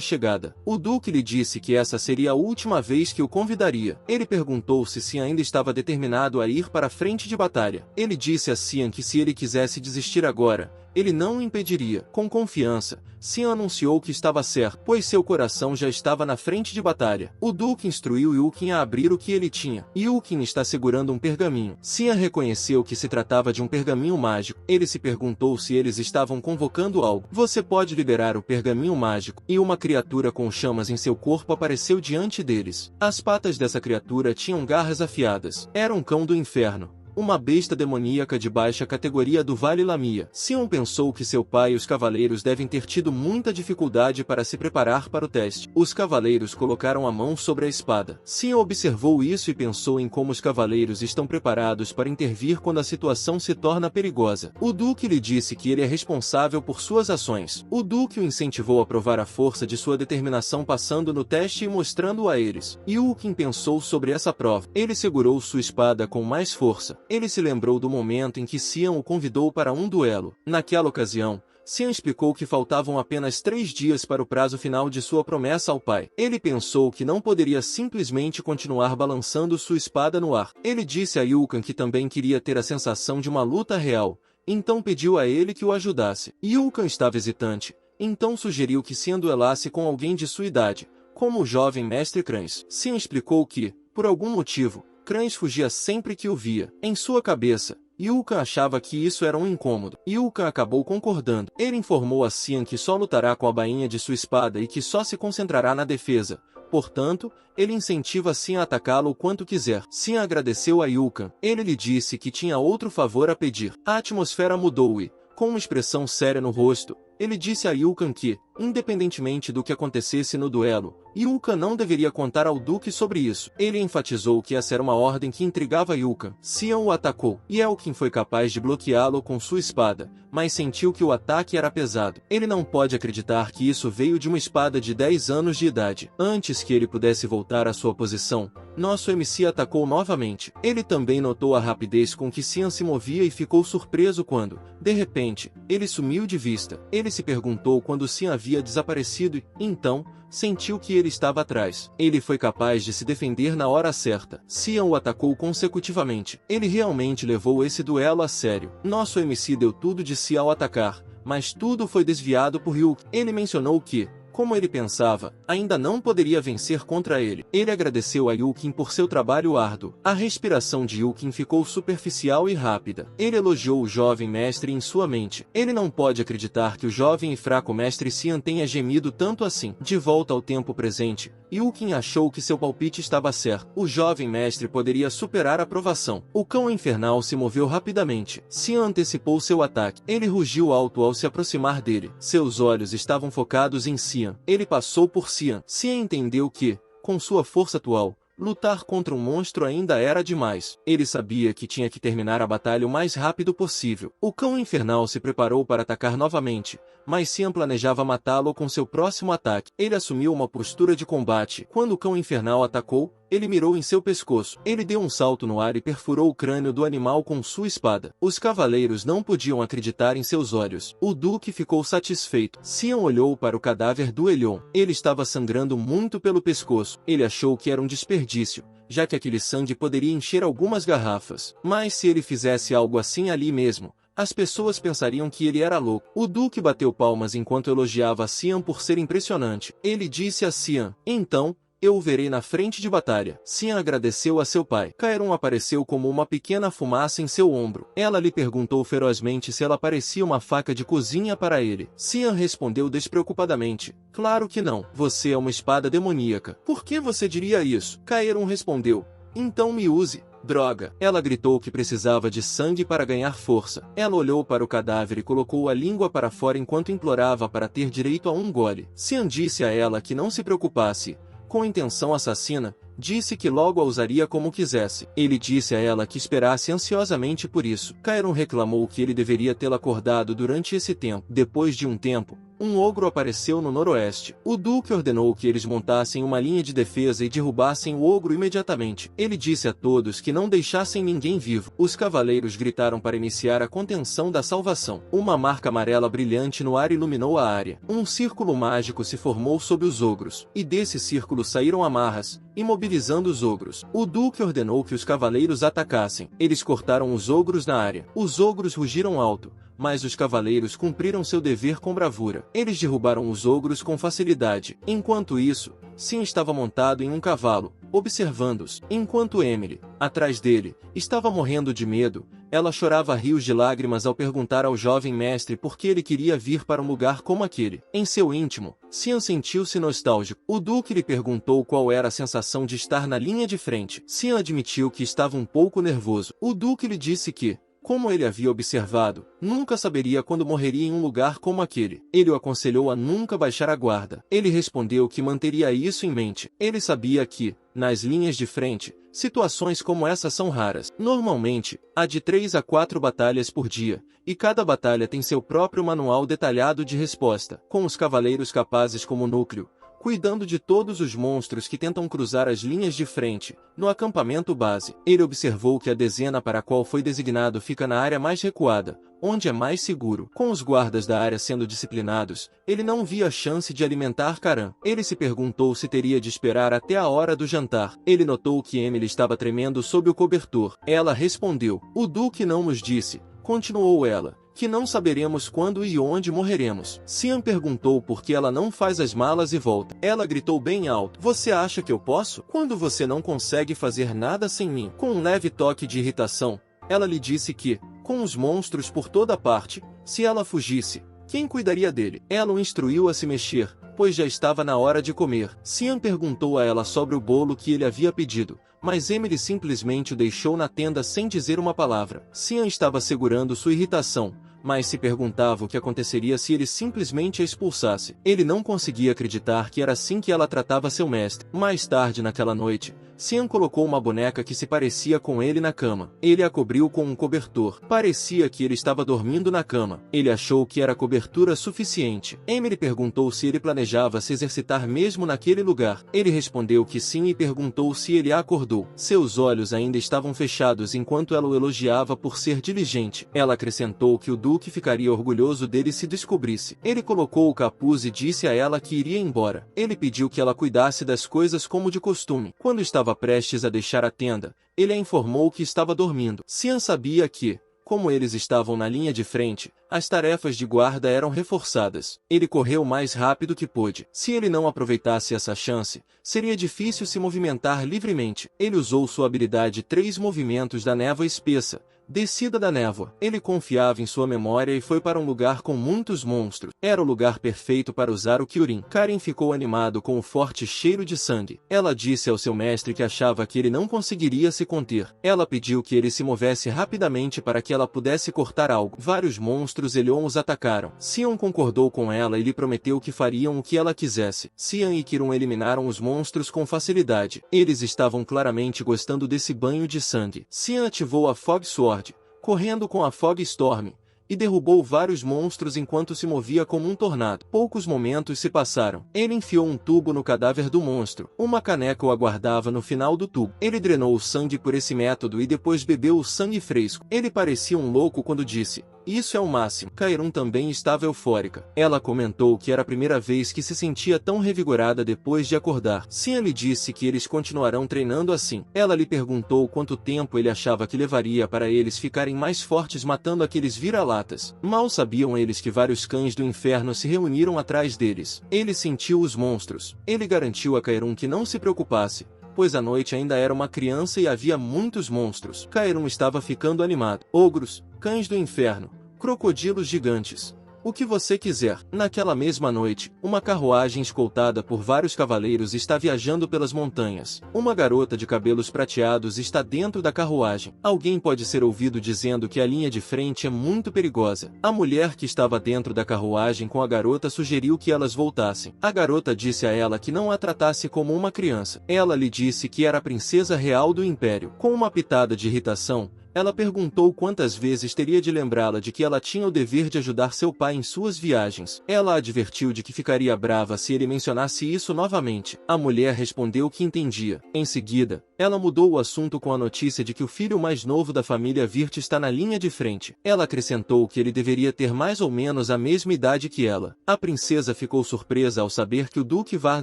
chegada. O Duque lhe disse que essa seria a última vez que o convidaria. Ele perguntou se Cian ainda estava determinado a ir para a frente de batalha. Ele disse a Cian que se ele quisesse desistir agora, ele não o impediria. Com confiança, Cian anunciou que estava certo, pois seu coração já estava na frente de batalha. O Duque instruiu Yukin a abrir o que ele tinha. Yukin está segurando um pergaminho. Cian reconheceu que se tratava de um pergaminho mágico. Ele se perguntou se eles estavam convocando algo. Você pode liberar o pergaminho mágico, e uma criatura com chamas em seu corpo apareceu diante deles. As patas dessa criatura tinham garras afiadas. Era um cão do inferno. Uma besta demoníaca de baixa categoria do Vale Lamia. Sion pensou que seu pai e os cavaleiros devem ter tido muita dificuldade para se preparar para o teste. Os cavaleiros colocaram a mão sobre a espada. Sion observou isso e pensou em como os cavaleiros estão preparados para intervir quando a situação se torna perigosa. O Duque lhe disse que ele é responsável por suas ações. O Duque o incentivou a provar a força de sua determinação passando no teste e mostrando-o a eles. Yukin pensou sobre essa prova. Ele segurou sua espada com mais força. Ele se lembrou do momento em que Cian o convidou para um duelo. Naquela ocasião, Cian explicou que faltavam apenas 3 dias para o prazo final de sua promessa ao pai. Ele pensou que não poderia simplesmente continuar balançando sua espada no ar. Ele disse a Yukan que também queria ter a sensação de uma luta real, então pediu a ele que o ajudasse. Yukan estava hesitante, então sugeriu que Cian duelasse com alguém de sua idade, como o jovem mestre Crans. Cian explicou que, por algum motivo, Crans fugia sempre que o via. Em sua cabeça, Yukan achava que isso era um incômodo. Yukan acabou concordando. Ele informou a Cian que só lutará com a bainha de sua espada e que só se concentrará na defesa. Portanto, ele incentiva Cian a atacá-lo o quanto quiser. Cian agradeceu a Yukan. Ele lhe disse que tinha outro favor a pedir. A atmosfera mudou e, com uma expressão séria no rosto, ele disse a Yukan que, independentemente do que acontecesse no duelo, Yukan não deveria contar ao Duque sobre isso. Ele enfatizou que essa era uma ordem que intrigava Yukan. Cian o atacou, e Elkin foi capaz de bloqueá-lo com sua espada, mas sentiu que o ataque era pesado. Ele não pode acreditar que isso veio de uma espada de 10 anos de idade. Antes que ele pudesse voltar à sua posição, nosso MC atacou novamente. Ele também notou a rapidez com que Cian se movia e ficou surpreso quando, de repente, ele sumiu de vista. Ele se perguntou quando Cian havia desaparecido e, então, sentiu que ele estava atrás. Ele foi capaz de se defender na hora certa. Cian o atacou consecutivamente. Ele realmente levou esse duelo a sério. Nosso MC deu tudo de si ao atacar, mas tudo foi desviado por Ryuk. Ele mencionou que, como ele pensava, ainda não poderia vencer contra ele. Ele agradeceu a Yukin por seu trabalho árduo. A respiração de Yukin ficou superficial e rápida. Ele elogiou o jovem mestre em sua mente. Ele não pode acreditar que o jovem e fraco mestre Cian tenha gemido tanto assim. De volta ao tempo presente, Yukin achou que seu palpite estava certo. O jovem mestre poderia superar a provação. O cão infernal se moveu rapidamente. Cian antecipou seu ataque. Ele rugiu alto ao se aproximar dele. Seus olhos estavam focados em Cian. Ele passou por Cian. Cian entendeu que, com sua força atual, lutar contra um monstro ainda era demais. Ele sabia que tinha que terminar a batalha o mais rápido possível. O cão infernal se preparou para atacar novamente, mas Cian planejava matá-lo com seu próximo ataque. Ele assumiu uma postura de combate. Quando o cão infernal atacou, ele mirou em seu pescoço. Ele deu um salto no ar e perfurou o crânio do animal com sua espada. Os cavaleiros não podiam acreditar em seus olhos. O Duque ficou satisfeito. Cian olhou para o cadáver do Elion. Ele estava sangrando muito pelo pescoço. Ele achou que era um desperdício, já que aquele sangue poderia encher algumas garrafas. Mas se ele fizesse algo assim ali mesmo, as pessoas pensariam que ele era louco. O Duque bateu palmas enquanto elogiava a Cian por ser impressionante. Ele disse a Cian: então, eu o verei na frente de batalha. Cian agradeceu a seu pai. Kaeron apareceu como uma pequena fumaça em seu ombro. Ela lhe perguntou ferozmente se ela parecia uma faca de cozinha para ele. Cian respondeu despreocupadamente: claro que não. Você é uma espada demoníaca. Por que você diria isso? Kaeron respondeu: então me use. Droga! Ela gritou que precisava de sangue para ganhar força. Ela olhou para o cadáver e colocou a língua para fora enquanto implorava para ter direito a um gole. Cian disse a ela que não se preocupasse. Com intenção assassina, disse que logo a usaria como quisesse. Ele disse a ela que esperasse ansiosamente por isso. Kaeron reclamou que ele deveria tê-la acordado durante esse tempo. Depois de um tempo, um ogro apareceu no noroeste. O duque ordenou que eles montassem uma linha de defesa e derrubassem o ogro imediatamente. Ele disse a todos que não deixassem ninguém vivo. Os cavaleiros gritaram para iniciar a contenção da salvação. Uma marca amarela brilhante no ar iluminou a área. Um círculo mágico se formou sob os ogros, e desse círculo saíram amarras, imobilizando os ogros. O duque ordenou que os cavaleiros atacassem. Eles cortaram os ogros na área. Os ogros rugiram alto, mas os cavaleiros cumpriram seu dever com bravura. Eles derrubaram os ogros com facilidade. Enquanto isso, Cian estava montado em um cavalo, observando-os, enquanto Emily, atrás dele, estava morrendo de medo. Ela chorava rios de lágrimas ao perguntar ao jovem mestre por que ele queria vir para um lugar como aquele. Em seu íntimo, Cian sentiu-se nostálgico. O duque lhe perguntou qual era a sensação de estar na linha de frente. Cian admitiu que estava um pouco nervoso. O duque lhe disse que, como ele havia observado, nunca saberia quando morreria em um lugar como aquele. Ele o aconselhou a nunca baixar a guarda. Ele respondeu que manteria isso em mente. Ele sabia que, nas linhas de frente, situações como essa são raras. Normalmente, há de 3 a 4 batalhas por dia, e cada batalha tem seu próprio manual detalhado de resposta, com os cavaleiros capazes como núcleo, cuidando de todos os monstros que tentam cruzar as linhas de frente. No acampamento base, ele observou que a dezena para a qual foi designado fica na área mais recuada, onde é mais seguro. Com os guardas da área sendo disciplinados, ele não via chance de alimentar Karan. Ele se perguntou se teria de esperar até a hora do jantar. Ele notou que Emily estava tremendo sob o cobertor. Ela respondeu: o duque não nos disse, continuou ela, que não saberemos quando e onde morreremos. Cian perguntou por que ela não faz as malas e volta. Ela gritou bem alto: você acha que eu posso? Quando você não consegue fazer nada sem mim? Com um leve toque de irritação, ela lhe disse que, com os monstros por toda parte, se ela fugisse, quem cuidaria dele? Ela o instruiu a se mexer, pois já estava na hora de comer. Cian perguntou a ela sobre o bolo que ele havia pedido, mas Emily simplesmente o deixou na tenda sem dizer uma palavra. Cian estava segurando sua irritação, mas se perguntava o que aconteceria se ele simplesmente a expulsasse. Ele não conseguia acreditar que era assim que ela tratava seu mestre. Mais tarde naquela noite, Cian colocou uma boneca que se parecia com ele na cama. Ele a cobriu com um cobertor. Parecia que ele estava dormindo na cama. Ele achou que era cobertura suficiente. Emily perguntou se ele planejava se exercitar mesmo naquele lugar. Ele respondeu que sim e perguntou se ele a acordou. Seus olhos ainda estavam fechados enquanto ela o elogiava por ser diligente. Ela acrescentou que o duque ficaria orgulhoso dele se descobrisse. Ele colocou o capuz e disse a ela que iria embora. Ele pediu que ela cuidasse das coisas como de costume. Quando estava prestes a deixar a tenda, ele a informou que estava dormindo. Cian sabia que, como eles estavam na linha de frente, as tarefas de guarda eram reforçadas. Ele correu o mais rápido que pôde. Se ele não aproveitasse essa chance, seria difícil se movimentar livremente. Ele usou sua habilidade 3 movimentos da névoa espessa, descida da névoa. Ele confiava em sua memória e foi para um lugar com muitos monstros. Era o lugar perfeito para usar o Kyurin. Karen ficou animado com o forte cheiro de sangue. Ela disse ao seu mestre que achava que ele não conseguiria se conter. Ela pediu que ele se movesse rapidamente para que ela pudesse cortar algo. Vários monstros Elion os atacaram. Cian concordou com ela e lhe prometeu que fariam o que ela quisesse. Cian e Kirun eliminaram os monstros com facilidade. Eles estavam claramente gostando desse banho de sangue. Cian ativou a Fog Sword, correndo com a Fog Storm, e derrubou vários monstros enquanto se movia como um tornado. Poucos momentos se passaram. Ele enfiou um tubo no cadáver do monstro. Uma caneca o aguardava no final do tubo. Ele drenou o sangue por esse método e depois bebeu o sangue fresco. Ele parecia um louco quando disse: Isso é o máximo. Kairun também estava eufórica. Ela comentou que era a primeira vez que se sentia tão revigorada depois de acordar. Xian lhe disse que eles continuarão treinando assim. Ela lhe perguntou quanto tempo ele achava que levaria para eles ficarem mais fortes matando aqueles vira-latas. Mal sabiam eles que vários cães do inferno se reuniram atrás deles. Ele sentiu os monstros. Ele garantiu a Kairun que não se preocupasse, pois a noite ainda era uma criança e havia muitos monstros. Kairun estava ficando animado. Ogros, cães do inferno, crocodilos gigantes. O que você quiser. Naquela mesma noite, uma carruagem escoltada por vários cavaleiros está viajando pelas montanhas. Uma garota de cabelos prateados está dentro da carruagem. Alguém pode ser ouvido dizendo que a linha de frente é muito perigosa. A mulher que estava dentro da carruagem com a garota sugeriu que elas voltassem. A garota disse a ela que não a tratasse como uma criança. Ela lhe disse que era a princesa real do império. Com uma pitada de irritação, ela perguntou quantas vezes teria de lembrá-la de que ela tinha o dever de ajudar seu pai em suas viagens. Ela a advertiu de que ficaria brava se ele mencionasse isso novamente. A mulher respondeu que entendia. Em seguida, ela mudou o assunto com a notícia de que o filho mais novo da família Virt está na linha de frente. Ela acrescentou que ele deveria ter mais ou menos a mesma idade que ela. A princesa ficou surpresa ao saber que o Duque Var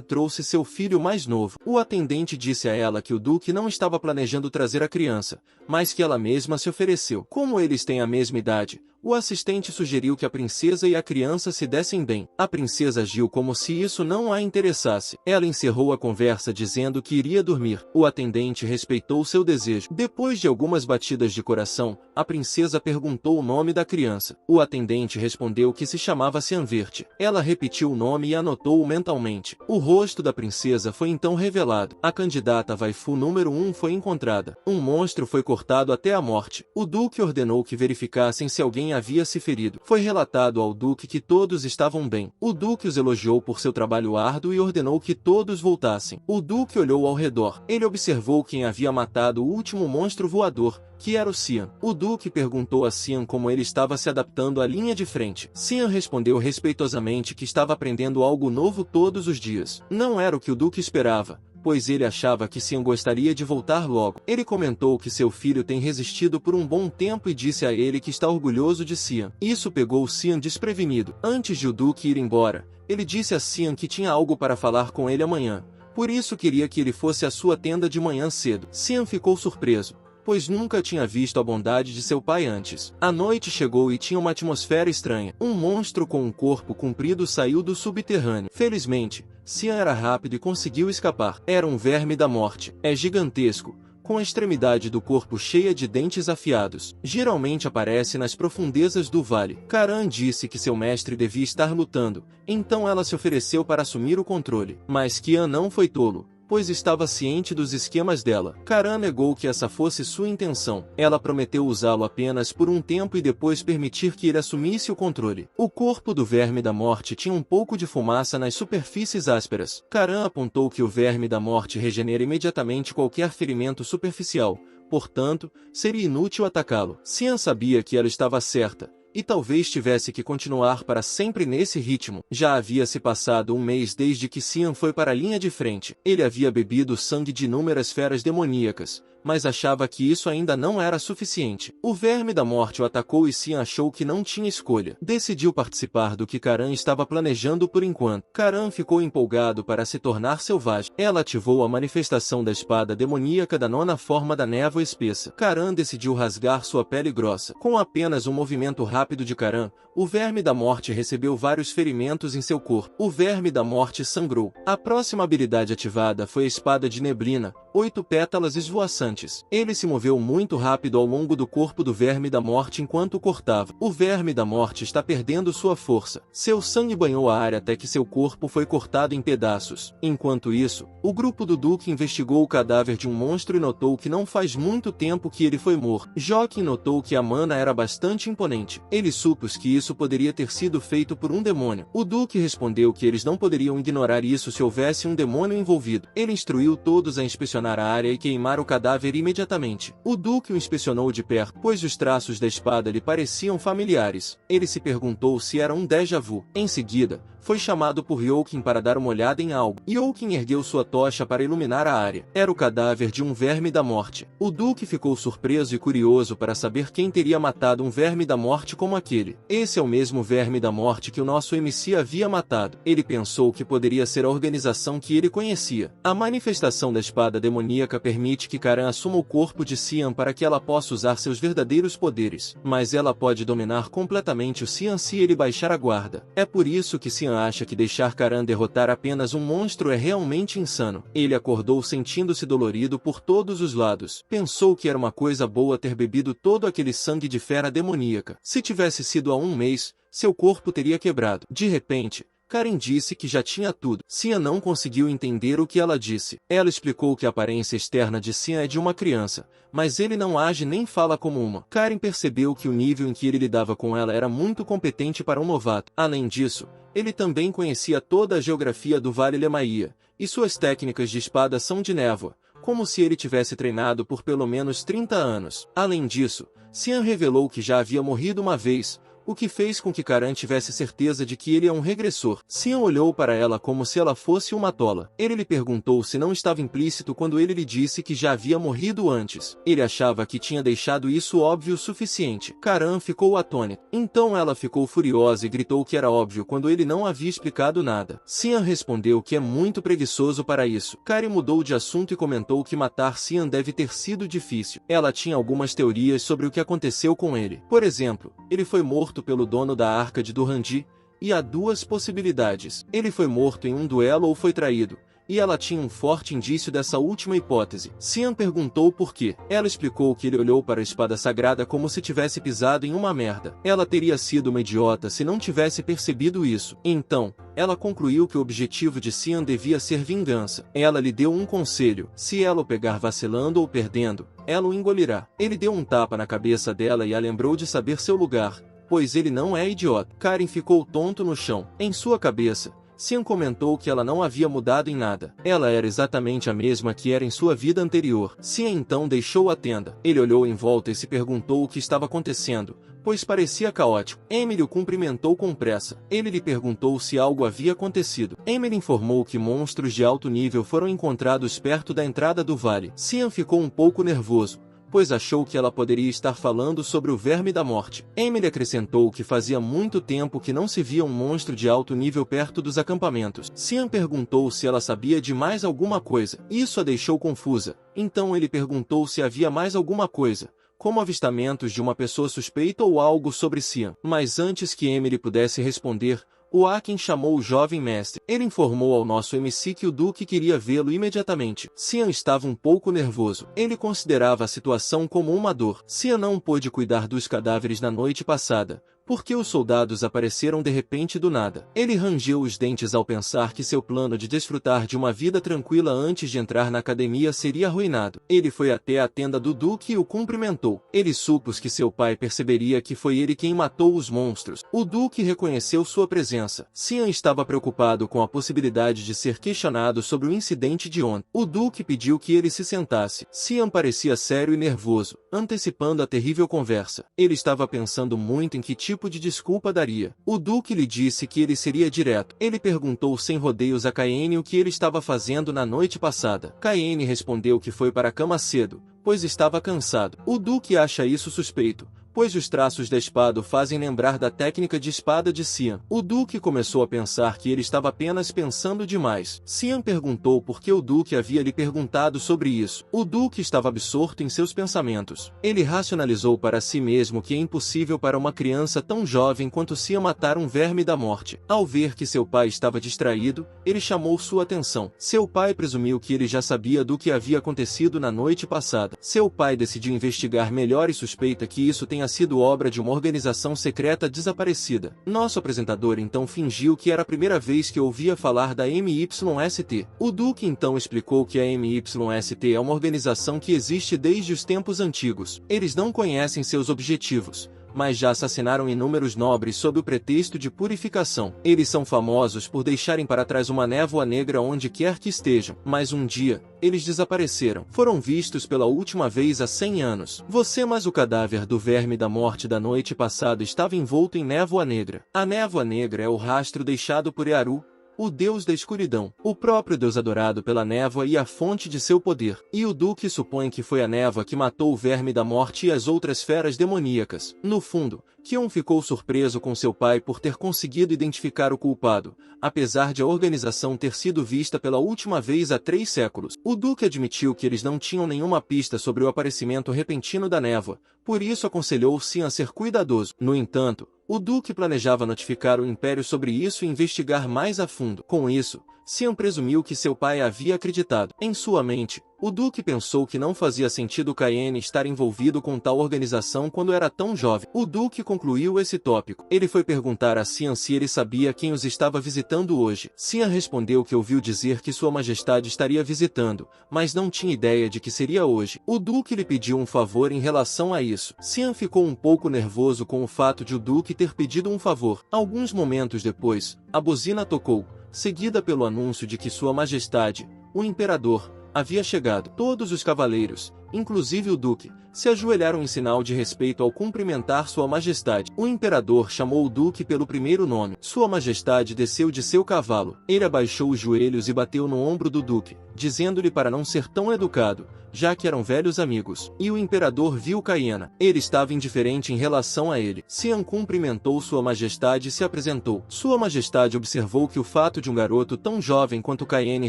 trouxe seu filho mais novo. O atendente disse a ela que o Duque não estava planejando trazer a criança, mas que ela mesma se ofereceu. Como eles têm a mesma idade, o assistente sugeriu que a princesa e a criança se dessem bem. A princesa agiu como se isso não a interessasse. Ela encerrou a conversa dizendo que iria dormir. O atendente respeitou seu desejo. Depois de algumas batidas de coração, a princesa perguntou o nome da criança. O atendente respondeu que se chamava Cianverte. Ela repetiu o nome e anotou-o mentalmente. O rosto da princesa foi então revelado. A candidata waifu número 1 foi encontrada. Um monstro foi cortado até a morte. O duque ordenou que verificassem se alguém havia se ferido. Foi relatado ao duque que todos estavam bem. O duque os elogiou por seu trabalho árduo e ordenou que todos voltassem. O duque olhou ao redor. Ele observou quem havia matado o último monstro voador, que era o Xian. O duque perguntou a Xian como ele estava se adaptando à linha de frente. Xian respondeu respeitosamente que estava aprendendo algo novo todos os dias. Não era o que o duque esperava, pois ele achava que Xian gostaria de voltar logo. Ele comentou que seu filho tem resistido por um bom tempo e disse a ele que está orgulhoso de Xian. Isso pegou Xian desprevenido. Antes de o duque ir embora, ele disse a Xian que tinha algo para falar com ele amanhã. Por isso queria que ele fosse à sua tenda de manhã cedo. Xian ficou surpreso, pois nunca tinha visto a bondade de seu pai antes. A noite chegou e tinha uma atmosfera estranha. Um monstro com um corpo comprido saiu do subterrâneo. Felizmente, Xian era rápido e conseguiu escapar. Era um verme da morte. É gigantesco, com a extremidade do corpo cheia de dentes afiados. Geralmente aparece nas profundezas do vale. Karan disse que seu mestre devia estar lutando, então ela se ofereceu para assumir o controle. Mas Qian não foi tolo, pois estava ciente dos esquemas dela. Karan negou que essa fosse sua intenção. Ela prometeu usá-lo apenas por um tempo e depois permitir que ele assumisse o controle. O corpo do verme da morte tinha um pouco de fumaça nas superfícies ásperas. Karan apontou que o verme da morte regenera imediatamente qualquer ferimento superficial, portanto, seria inútil atacá-lo. Xian sabia que ela estava certa, e talvez tivesse que continuar para sempre nesse ritmo. Já havia se passado um mês desde que Xian foi para a linha de frente. Ele havia bebido o sangue de inúmeras feras demoníacas, mas achava que isso ainda não era suficiente. O verme da morte o atacou e Xian achou que não tinha escolha. Decidiu participar do que Karan estava planejando por enquanto. Karan ficou empolgado para se tornar selvagem. Ela ativou a manifestação da espada demoníaca da nona forma da névoa espessa. Karan decidiu rasgar sua pele grossa. Com apenas um movimento rápido de Karan, o verme da morte recebeu vários ferimentos em seu corpo. O verme da morte sangrou. A próxima habilidade ativada foi a espada de neblina, 8 pétalas esvoaçantes. Ele se moveu muito rápido ao longo do corpo do verme da morte enquanto o cortava. O verme da morte está perdendo sua força. Seu sangue banhou a área até que seu corpo foi cortado em pedaços. Enquanto isso, o grupo do Duque investigou o cadáver de um monstro e notou que não faz muito tempo que ele foi morto. Joaquim notou que a mana era bastante imponente. Ele supôs que isso poderia ter sido feito por um demônio. O Duque respondeu que eles não poderiam ignorar isso se houvesse um demônio envolvido. Ele instruiu todos a inspecionar a área e queimar o cadáver imediatamente. O Duque o inspecionou de perto, pois os traços da espada lhe pareciam familiares. Ele se perguntou se era um déjà vu. Em seguida, foi chamado por Youkin para dar uma olhada em algo. Youkin ergueu sua tocha para iluminar a área. Era o cadáver de um verme da morte. O Duque ficou surpreso e curioso para saber quem teria matado um verme da morte como aquele. Esse é o mesmo verme da morte que o nosso MC havia matado. Ele pensou que poderia ser a organização que ele conhecia. A manifestação da espada demoníaca permite que Karan assuma o corpo de Cian para que ela possa usar seus verdadeiros poderes, mas ela pode dominar completamente o Cian se ele baixar a guarda. É por isso que Cian acha que deixar Karan derrotar apenas um monstro é realmente insano. Ele acordou sentindo-se dolorido por todos os lados. Pensou que era uma coisa boa ter bebido todo aquele sangue de fera demoníaca. Se tivesse sido há um mês, seu corpo teria quebrado. De repente, Karen disse que já tinha tudo. Cian não conseguiu entender o que ela disse. Ela explicou que a aparência externa de Cian é de uma criança, mas ele não age nem fala como uma. Karen percebeu que o nível em que ele lidava com ela era muito competente para um novato. Além disso, ele também conhecia toda a geografia do Vale Lemaia, e suas técnicas de espada são de névoa, como se ele tivesse treinado por pelo menos 30 anos. Além disso, Cian revelou que já havia morrido uma vez, o que fez com que Karan tivesse certeza de que ele é um regressor. Cian olhou para ela como se ela fosse uma tola. Ele lhe perguntou se não estava implícito quando ele lhe disse que já havia morrido antes. Ele achava que tinha deixado isso óbvio o suficiente. Karan ficou atônito. Então ela ficou furiosa e gritou que era óbvio quando ele não havia explicado nada. Cian respondeu que é muito preguiçoso para isso. Karen mudou de assunto e comentou que matar Cian deve ter sido difícil. Ela tinha algumas teorias sobre o que aconteceu com ele. Por exemplo, ele foi morto pelo dono da arca de Durrandi, e há duas possibilidades. Ele foi morto em um duelo ou foi traído, e ela tinha um forte indício dessa última hipótese. Cian perguntou por quê. Ela explicou que ele olhou para a espada sagrada como se tivesse pisado em uma merda. Ela teria sido uma idiota se não tivesse percebido isso. Então, ela concluiu que o objetivo de Cian devia ser vingança. Ela lhe deu um conselho: se ela o pegar vacilando ou perdendo, ela o engolirá. Ele deu um tapa na cabeça dela e a lembrou de saber seu lugar, pois ele não é idiota. Karen ficou tonto no chão. Em sua cabeça, Cian comentou que ela não havia mudado em nada. Ela era exatamente a mesma que era em sua vida anterior. Cian então deixou a tenda. Ele olhou em volta e se perguntou o que estava acontecendo, pois parecia caótico. Emily o cumprimentou com pressa. Ele lhe perguntou se algo havia acontecido. Emily informou que monstros de alto nível foram encontrados perto da entrada do vale. Cian ficou um pouco nervoso, pois achou que ela poderia estar falando sobre o verme da morte. Emily acrescentou que fazia muito tempo que não se via um monstro de alto nível perto dos acampamentos. Cian perguntou se ela sabia de mais alguma coisa. Isso a deixou confusa. Então ele perguntou se havia mais alguma coisa, como avistamentos de uma pessoa suspeita ou algo sobre Cian. Mas antes que Emily pudesse responder, o Akin chamou o jovem mestre. Ele informou ao nosso MC que o Duque queria vê-lo imediatamente. Cian estava um pouco nervoso. Ele considerava a situação como uma dor. Cian não pôde cuidar dos cadáveres na noite passada, porque os soldados apareceram de repente do nada. Ele rangeu os dentes ao pensar que seu plano de desfrutar de uma vida tranquila antes de entrar na academia seria arruinado. Ele foi até a tenda do Duque e o cumprimentou. Ele supôs que seu pai perceberia que foi ele quem matou os monstros. O Duque reconheceu sua presença. Cian estava preocupado com a possibilidade de ser questionado sobre o incidente de ontem. O Duque pediu que ele se sentasse. Cian parecia sério e nervoso, antecipando a terrível conversa. Ele estava pensando muito em que tipo de desculpa daria. O Duque lhe disse que ele seria direto. Ele perguntou sem rodeios a Cayenne o que ele estava fazendo na noite passada. Cayenne respondeu que foi para a cama cedo, pois estava cansado. O Duque acha isso suspeito, pois os traços da espada o fazem lembrar da técnica de espada de Cian. O Duque começou a pensar que ele estava apenas pensando demais. Cian perguntou por que o Duque havia lhe perguntado sobre isso. O Duque estava absorto em seus pensamentos. Ele racionalizou para si mesmo que é impossível para uma criança tão jovem quanto Cian matar um verme da morte. Ao ver que seu pai estava distraído, ele chamou sua atenção. Seu pai presumiu que ele já sabia do que havia acontecido na noite passada. Seu pai decidiu investigar melhor e suspeita que isso tenha sido obra de uma organização secreta desaparecida. Nosso apresentador então fingiu que era a primeira vez que ouvia falar da MYST. O Duque então explicou que a MYST é uma organização que existe desde os tempos antigos. Eles não conhecem seus objetivos, mas já assassinaram inúmeros nobres sob o pretexto de purificação. Eles são famosos por deixarem para trás uma névoa negra onde quer que estejam, mas um dia, eles desapareceram. Foram vistos pela última vez há 100 anos. Mas o cadáver do verme da morte da noite passada estava envolto em névoa negra. A névoa negra é o rastro deixado por Earu, o deus da escuridão, o próprio deus adorado pela névoa e a fonte de seu poder. E o Duque supõe que foi a névoa que matou o verme da morte e as outras feras demoníacas. No fundo, Kion ficou surpreso com seu pai por ter conseguido identificar o culpado, apesar de a organização ter sido vista pela última vez há 3 séculos. O Duque admitiu que eles não tinham nenhuma pista sobre o aparecimento repentino da névoa, por isso aconselhou Xian a ser cuidadoso. No entanto, o Duque planejava notificar o Império sobre isso e investigar mais a fundo. Com isso, Xian presumiu que seu pai havia acreditado. Em sua mente, o Duque pensou que não fazia sentido Caine estar envolvido com tal organização quando era tão jovem. O Duque concluiu esse tópico. Ele foi perguntar a Xian se ele sabia quem os estava visitando hoje. Xian respondeu que ouviu dizer que Sua Majestade estaria visitando, mas não tinha ideia de que seria hoje. O Duque lhe pediu um favor em relação a isso. Xian ficou um pouco nervoso com o fato de o Duque ter pedido um favor. Alguns momentos depois, a buzina tocou, seguida pelo anúncio de que Sua Majestade, o Imperador, havia chegado. Todos os cavaleiros, inclusive o Duque, se ajoelharam em sinal de respeito ao cumprimentar Sua Majestade. O Imperador chamou o Duque pelo primeiro nome. Sua Majestade desceu de seu cavalo. Ele abaixou os joelhos e bateu no ombro do Duque, dizendo-lhe para não ser tão educado, já que eram velhos amigos. E o Imperador viu Caena. Ele estava indiferente em relação a ele. Xian cumprimentou Sua Majestade e se apresentou. Sua Majestade observou que o fato de um garoto tão jovem quanto Caene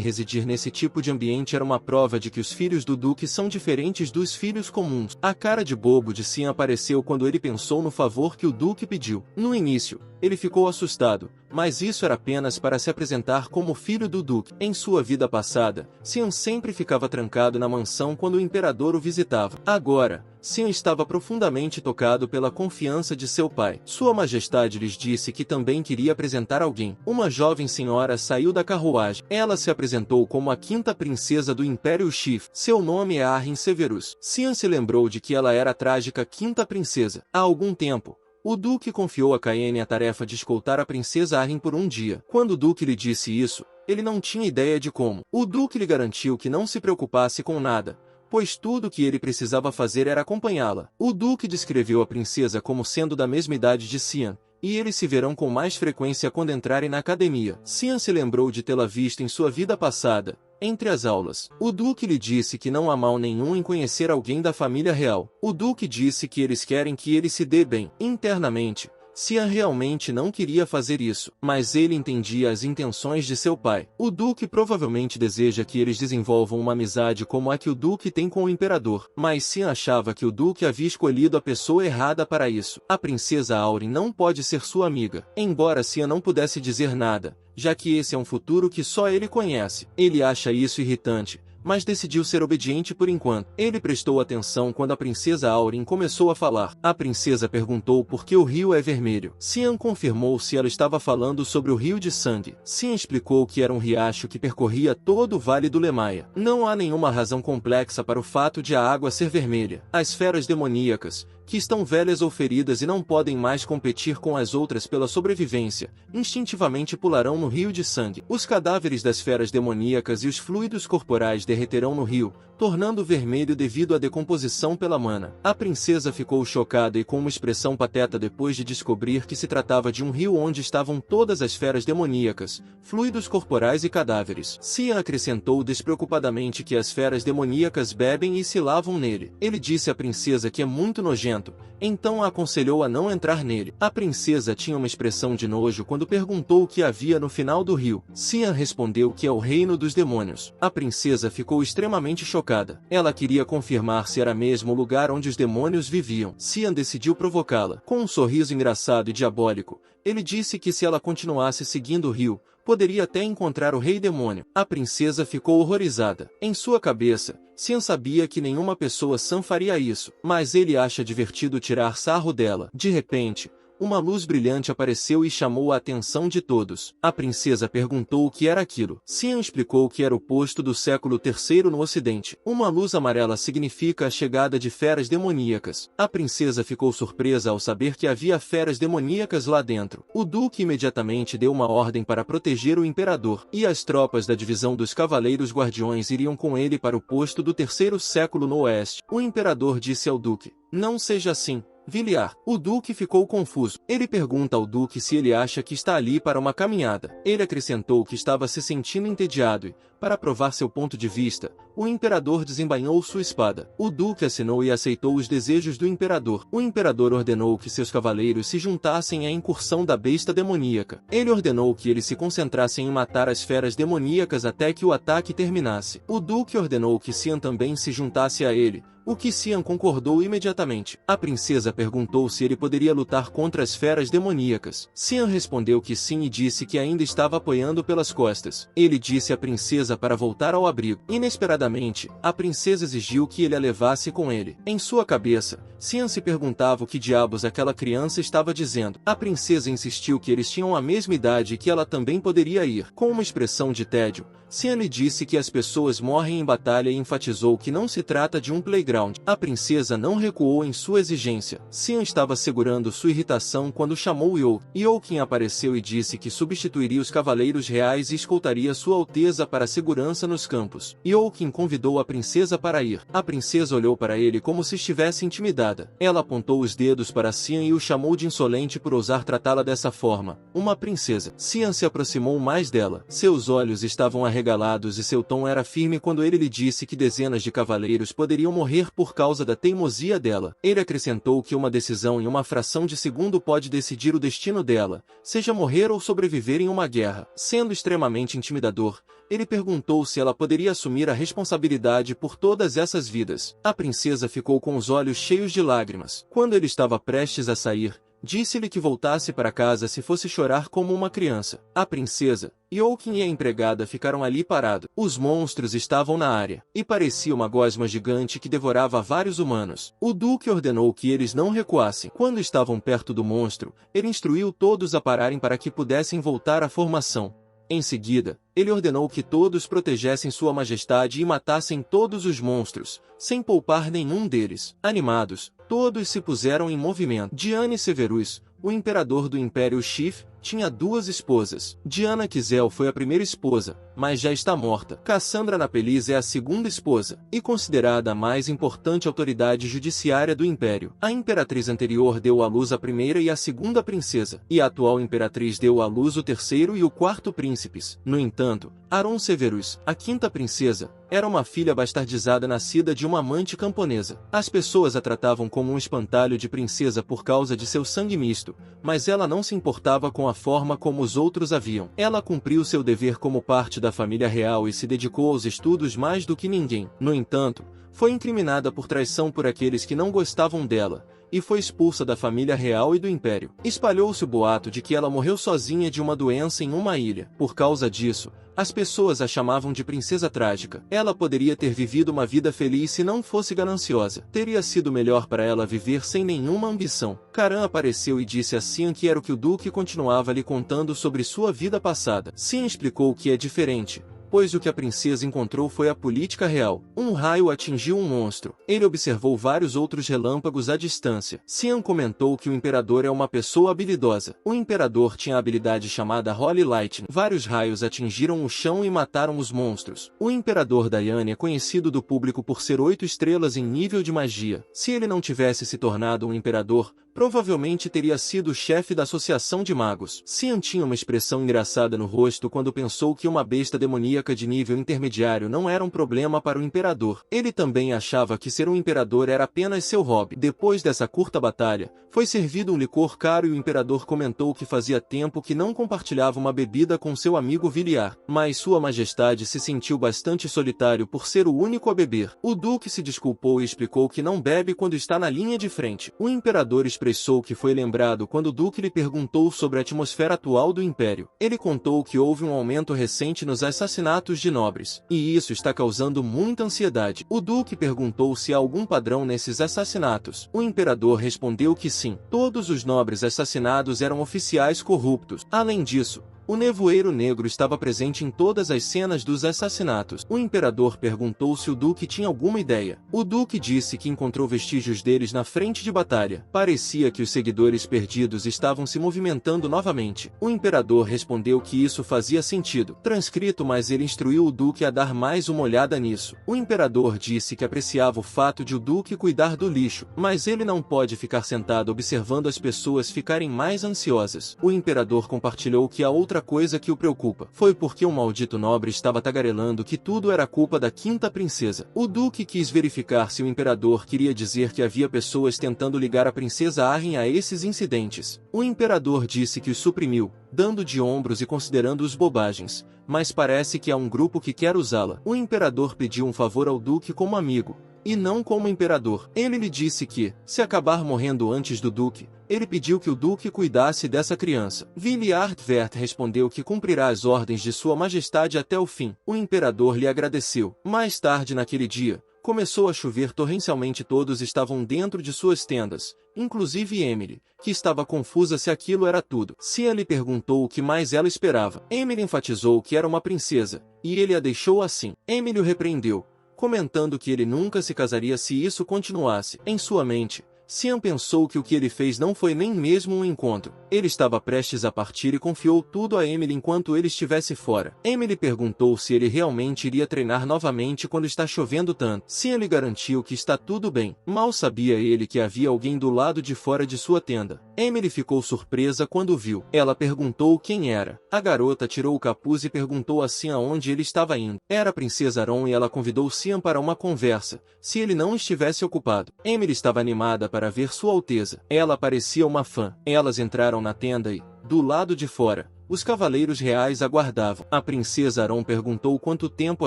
residir nesse tipo de ambiente era uma prova de que os filhos do Duque são diferentes dos filhos comuns. A cara de bobo de Xian apareceu quando ele pensou no favor que o Duque pediu. No início, ele ficou assustado, mas isso era apenas para se apresentar como filho do Duque. Em sua vida passada, Xian sempre ficava trancado na mansão quando o Imperador o visitava. Agora, Xian estava profundamente tocado pela confiança de seu pai. Sua Majestade lhes disse que também queria apresentar alguém. Uma jovem senhora saiu da carruagem. Ela se apresentou como a 5ª princesa do Império Shift. Seu nome é Arryn Severus. Xian se lembrou de que ela era a trágica 5ª princesa. Há algum tempo, o Duque confiou a Caene a tarefa de escoltar a princesa Arryn por um dia. Quando o Duque lhe disse isso, ele não tinha ideia de como. O Duque lhe garantiu que não se preocupasse com nada, pois tudo o que ele precisava fazer era acompanhá-la. O Duque descreveu a princesa como sendo da mesma idade de Xian, e eles se verão com mais frequência quando entrarem na academia. Xian se lembrou de tê-la visto em sua vida passada, entre as aulas. O Duque lhe disse que não há mal nenhum em conhecer alguém da família real. O Duque disse que eles querem que ele se dê bem. Internamente, Xian realmente não queria fazer isso, mas ele entendia as intenções de seu pai. O Duque provavelmente deseja que eles desenvolvam uma amizade como a que o Duque tem com o Imperador, mas Xian achava que o Duque havia escolhido a pessoa errada para isso. A princesa Auren não pode ser sua amiga. Embora Xian não pudesse dizer nada, já que esse é um futuro que só ele conhece. Ele acha isso irritante, mas decidiu ser obediente por enquanto. Ele prestou atenção quando a princesa Auren começou a falar. A princesa perguntou por que o rio é vermelho. Xian confirmou se ela estava falando sobre o Rio de Sangue. Xian explicou que era um riacho que percorria todo o Vale do Lemaia. Não há nenhuma razão complexa para o fato de a água ser vermelha. As feras demoníacas, que estão velhas ou feridas e não podem mais competir com as outras pela sobrevivência, instintivamente pularão no rio de sangue. Os cadáveres das feras demoníacas e os fluidos corporais derreterão no rio, tornando vermelho devido à decomposição pela mana. A princesa ficou chocada e com uma expressão pateta depois de descobrir que se tratava de um rio onde estavam todas as feras demoníacas, fluidos corporais e cadáveres. Xian acrescentou despreocupadamente que as feras demoníacas bebem e se lavam nele. Ele disse à princesa que é muito nojento, então a aconselhou a não entrar nele. A princesa tinha uma expressão de nojo quando perguntou o que havia no final do rio. Xian respondeu que é o reino dos demônios. A princesa ficou extremamente chocada. Ela queria confirmar se era mesmo o lugar onde os demônios viviam. Xian decidiu provocá-la. Com um sorriso engraçado e diabólico, ele disse que se ela continuasse seguindo o rio, poderia até encontrar o rei demônio. A princesa ficou horrorizada. Em sua cabeça, Xian sabia que nenhuma pessoa sã faria isso, mas ele acha divertido tirar sarro dela. De repente, uma luz brilhante apareceu e chamou a atenção de todos. A princesa perguntou o que era aquilo. Xian explicou que era o posto do século III no ocidente. Uma luz amarela significa a chegada de feras demoníacas. A princesa ficou surpresa ao saber que havia feras demoníacas lá dentro. O duque imediatamente deu uma ordem para proteger o imperador, e as tropas da divisão dos cavaleiros guardiões iriam com ele para o posto do terceiro século no oeste. O imperador disse ao duque: "Não seja assim, Villiar." O duque ficou confuso. Ele pergunta ao duque se ele acha que está ali para uma caminhada. Ele acrescentou que estava se sentindo entediado e, para provar seu ponto de vista, o imperador desembainhou sua espada. O duque assinou e aceitou os desejos do imperador. O imperador ordenou que seus cavaleiros se juntassem à incursão da besta demoníaca. Ele ordenou que eles se concentrassem em matar as feras demoníacas até que o ataque terminasse. O duque ordenou que Xian também se juntasse a ele, o que Xian concordou imediatamente. A princesa perguntou se ele poderia lutar contra as feras demoníacas. Xian respondeu que sim e disse que ainda estava apoiando pelas costas. Ele disse à princesa para voltar ao abrigo. Inesperadamente, a princesa exigiu que ele a levasse com ele. Em sua cabeça, Xian se perguntava o que diabos aquela criança estava dizendo. A princesa insistiu que eles tinham a mesma idade e que ela também poderia ir. Com uma expressão de tédio, Xian lhe disse que as pessoas morrem em batalha e enfatizou que não se trata de um playground. A princesa não recuou em sua exigência. Xian estava segurando sua irritação quando chamou Youqin. Youqin apareceu e disse que substituiria os cavaleiros reais e escoltaria Sua Alteza para segurança nos campos. Youqin convidou a princesa para ir. A princesa olhou para ele como se estivesse intimidada. Ela apontou os dedos para Xian e o chamou de insolente por ousar tratá-la dessa forma. Uma princesa. Xian se aproximou mais dela. Seus olhos estavam arregalados e seu tom era firme quando ele lhe disse que dezenas de cavaleiros poderiam morrer por causa da teimosia dela. Ele acrescentou que uma decisão em uma fração de segundo pode decidir o destino dela, seja morrer ou sobreviver em uma guerra. Sendo extremamente intimidador, ele perguntou se ela poderia assumir a responsabilidade por todas essas vidas. A princesa ficou com os olhos cheios de lágrimas. Quando ele estava prestes a sair, disse-lhe que voltasse para casa se fosse chorar como uma criança. A princesa, Youqin e a empregada ficaram ali parados. Os monstros estavam na área, e parecia uma gosma gigante que devorava vários humanos. O duque ordenou que eles não recuassem. Quando estavam perto do monstro, ele instruiu todos a pararem para que pudessem voltar à formação. Em seguida, ele ordenou que todos protegessem Sua Majestade e matassem todos os monstros, sem poupar nenhum deles. Animados, todos se puseram em movimento. Diane Severus, o imperador do Império Xif, tinha duas esposas. Diana Quizel foi a primeira esposa, mas já está morta. Cassandra Napelis é a segunda esposa, e considerada a mais importante autoridade judiciária do Império. A imperatriz anterior deu à luz a primeira e a segunda princesa, e a atual imperatriz deu à luz o terceiro e o quarto príncipes. No entanto, Aron Severus, a quinta princesa, era uma filha bastardizada nascida de uma amante camponesa. As pessoas a tratavam como um espantalho de princesa por causa de seu sangue misto, mas ela não se importava com a forma como os outros haviam. Ela cumpriu seu dever como parte da família real e se dedicou aos estudos mais do que ninguém. No entanto, foi incriminada por traição por aqueles que não gostavam dela, e foi expulsa da família real e do império. Espalhou-se o boato de que ela morreu sozinha de uma doença em uma ilha. Por causa disso, as pessoas a chamavam de princesa trágica. Ela poderia ter vivido uma vida feliz se não fosse gananciosa. Teria sido melhor para ela viver sem nenhuma ambição. Karan apareceu e disse a Xian que era o que o duque continuava lhe contando sobre sua vida passada. Xian explicou que é diferente, pois o que a princesa encontrou foi a política real. Um raio atingiu um monstro. Ele observou vários outros relâmpagos à distância. Xian comentou que o imperador é uma pessoa habilidosa. O imperador tinha a habilidade chamada Holy Lightning. Vários raios atingiram o chão e mataram os monstros. O imperador Daiane é conhecido do público por ser 8 estrelas em nível de magia. Se ele não tivesse se tornado um imperador, provavelmente teria sido o chefe da Associação de Magos. Xian tinha uma expressão engraçada no rosto quando pensou que uma besta demoníaca de nível intermediário não era um problema para o imperador. Ele também achava que ser um imperador era apenas seu hobby. Depois dessa curta batalha, foi servido um licor caro e o imperador comentou que fazia tempo que não compartilhava uma bebida com seu amigo Villiar. Mas Sua Majestade se sentiu bastante solitário por ser o único a beber. O duque se desculpou e explicou que não bebe quando está na linha de frente. O imperador expressou que foi lembrado quando o Duque lhe perguntou sobre a atmosfera atual do Império. Ele contou que houve um aumento recente nos assassinatos de nobres, e isso está causando muita ansiedade. O Duque perguntou se há algum padrão nesses assassinatos. O Imperador respondeu que sim, todos os nobres assassinados eram oficiais corruptos. Além disso, o Nevoeiro Negro estava presente em todas as cenas dos assassinatos. O Imperador perguntou se o Duque tinha alguma ideia. O Duque disse que encontrou vestígios deles na frente de batalha. Parecia que os seguidores perdidos estavam se movimentando novamente. O Imperador respondeu que isso fazia sentido. Transcrito, mas ele instruiu o Duque a dar mais uma olhada nisso. O Imperador disse que apreciava o fato de o Duque cuidar do lixo, mas ele não pode ficar sentado observando as pessoas ficarem mais ansiosas. O Imperador compartilhou que a outra coisa que o preocupa foi porque um maldito nobre estava tagarelando que tudo era culpa da quinta princesa. O Duque quis verificar se o Imperador queria dizer que havia pessoas tentando ligar a princesa Arryn a esses incidentes. O Imperador disse que os suprimiu, dando de ombros e considerando-os bobagens, mas parece que há um grupo que quer usá-la. O Imperador pediu um favor ao Duque como amigo, e não como imperador. Ele lhe disse que, se acabar morrendo antes do Duque, ele pediu que o Duque cuidasse dessa criança. Vili-Artvert respondeu que cumprirá as ordens de Sua Majestade até o fim. O Imperador lhe agradeceu. Mais tarde naquele dia, começou a chover torrencialmente. Todos estavam dentro de suas tendas, inclusive Emily, que estava confusa se aquilo era tudo. Cia lhe perguntou o que mais ela esperava. Emily enfatizou que era uma princesa, e ele a deixou assim. Emily o repreendeu, comentando que ele nunca se casaria se isso continuasse. Em sua mente, Cian pensou que o que ele fez não foi nem mesmo um encontro. Ele estava prestes a partir e confiou tudo a Emily enquanto ele estivesse fora. Emily perguntou se ele realmente iria treinar novamente quando está chovendo tanto. Cian lhe garantiu que está tudo bem. Mal sabia ele que havia alguém do lado de fora de sua tenda. Emily ficou surpresa quando o viu. Ela perguntou quem era. A garota tirou o capuz e perguntou a Cian aonde ele estava indo. Era a princesa Aron e ela convidou Cian para uma conversa, se ele não estivesse ocupado. Emily estava animada para ver Sua Alteza. Ela parecia uma fã. Elas entraram na tenda e, do lado de fora, os cavaleiros reais aguardavam. A princesa Aron perguntou quanto tempo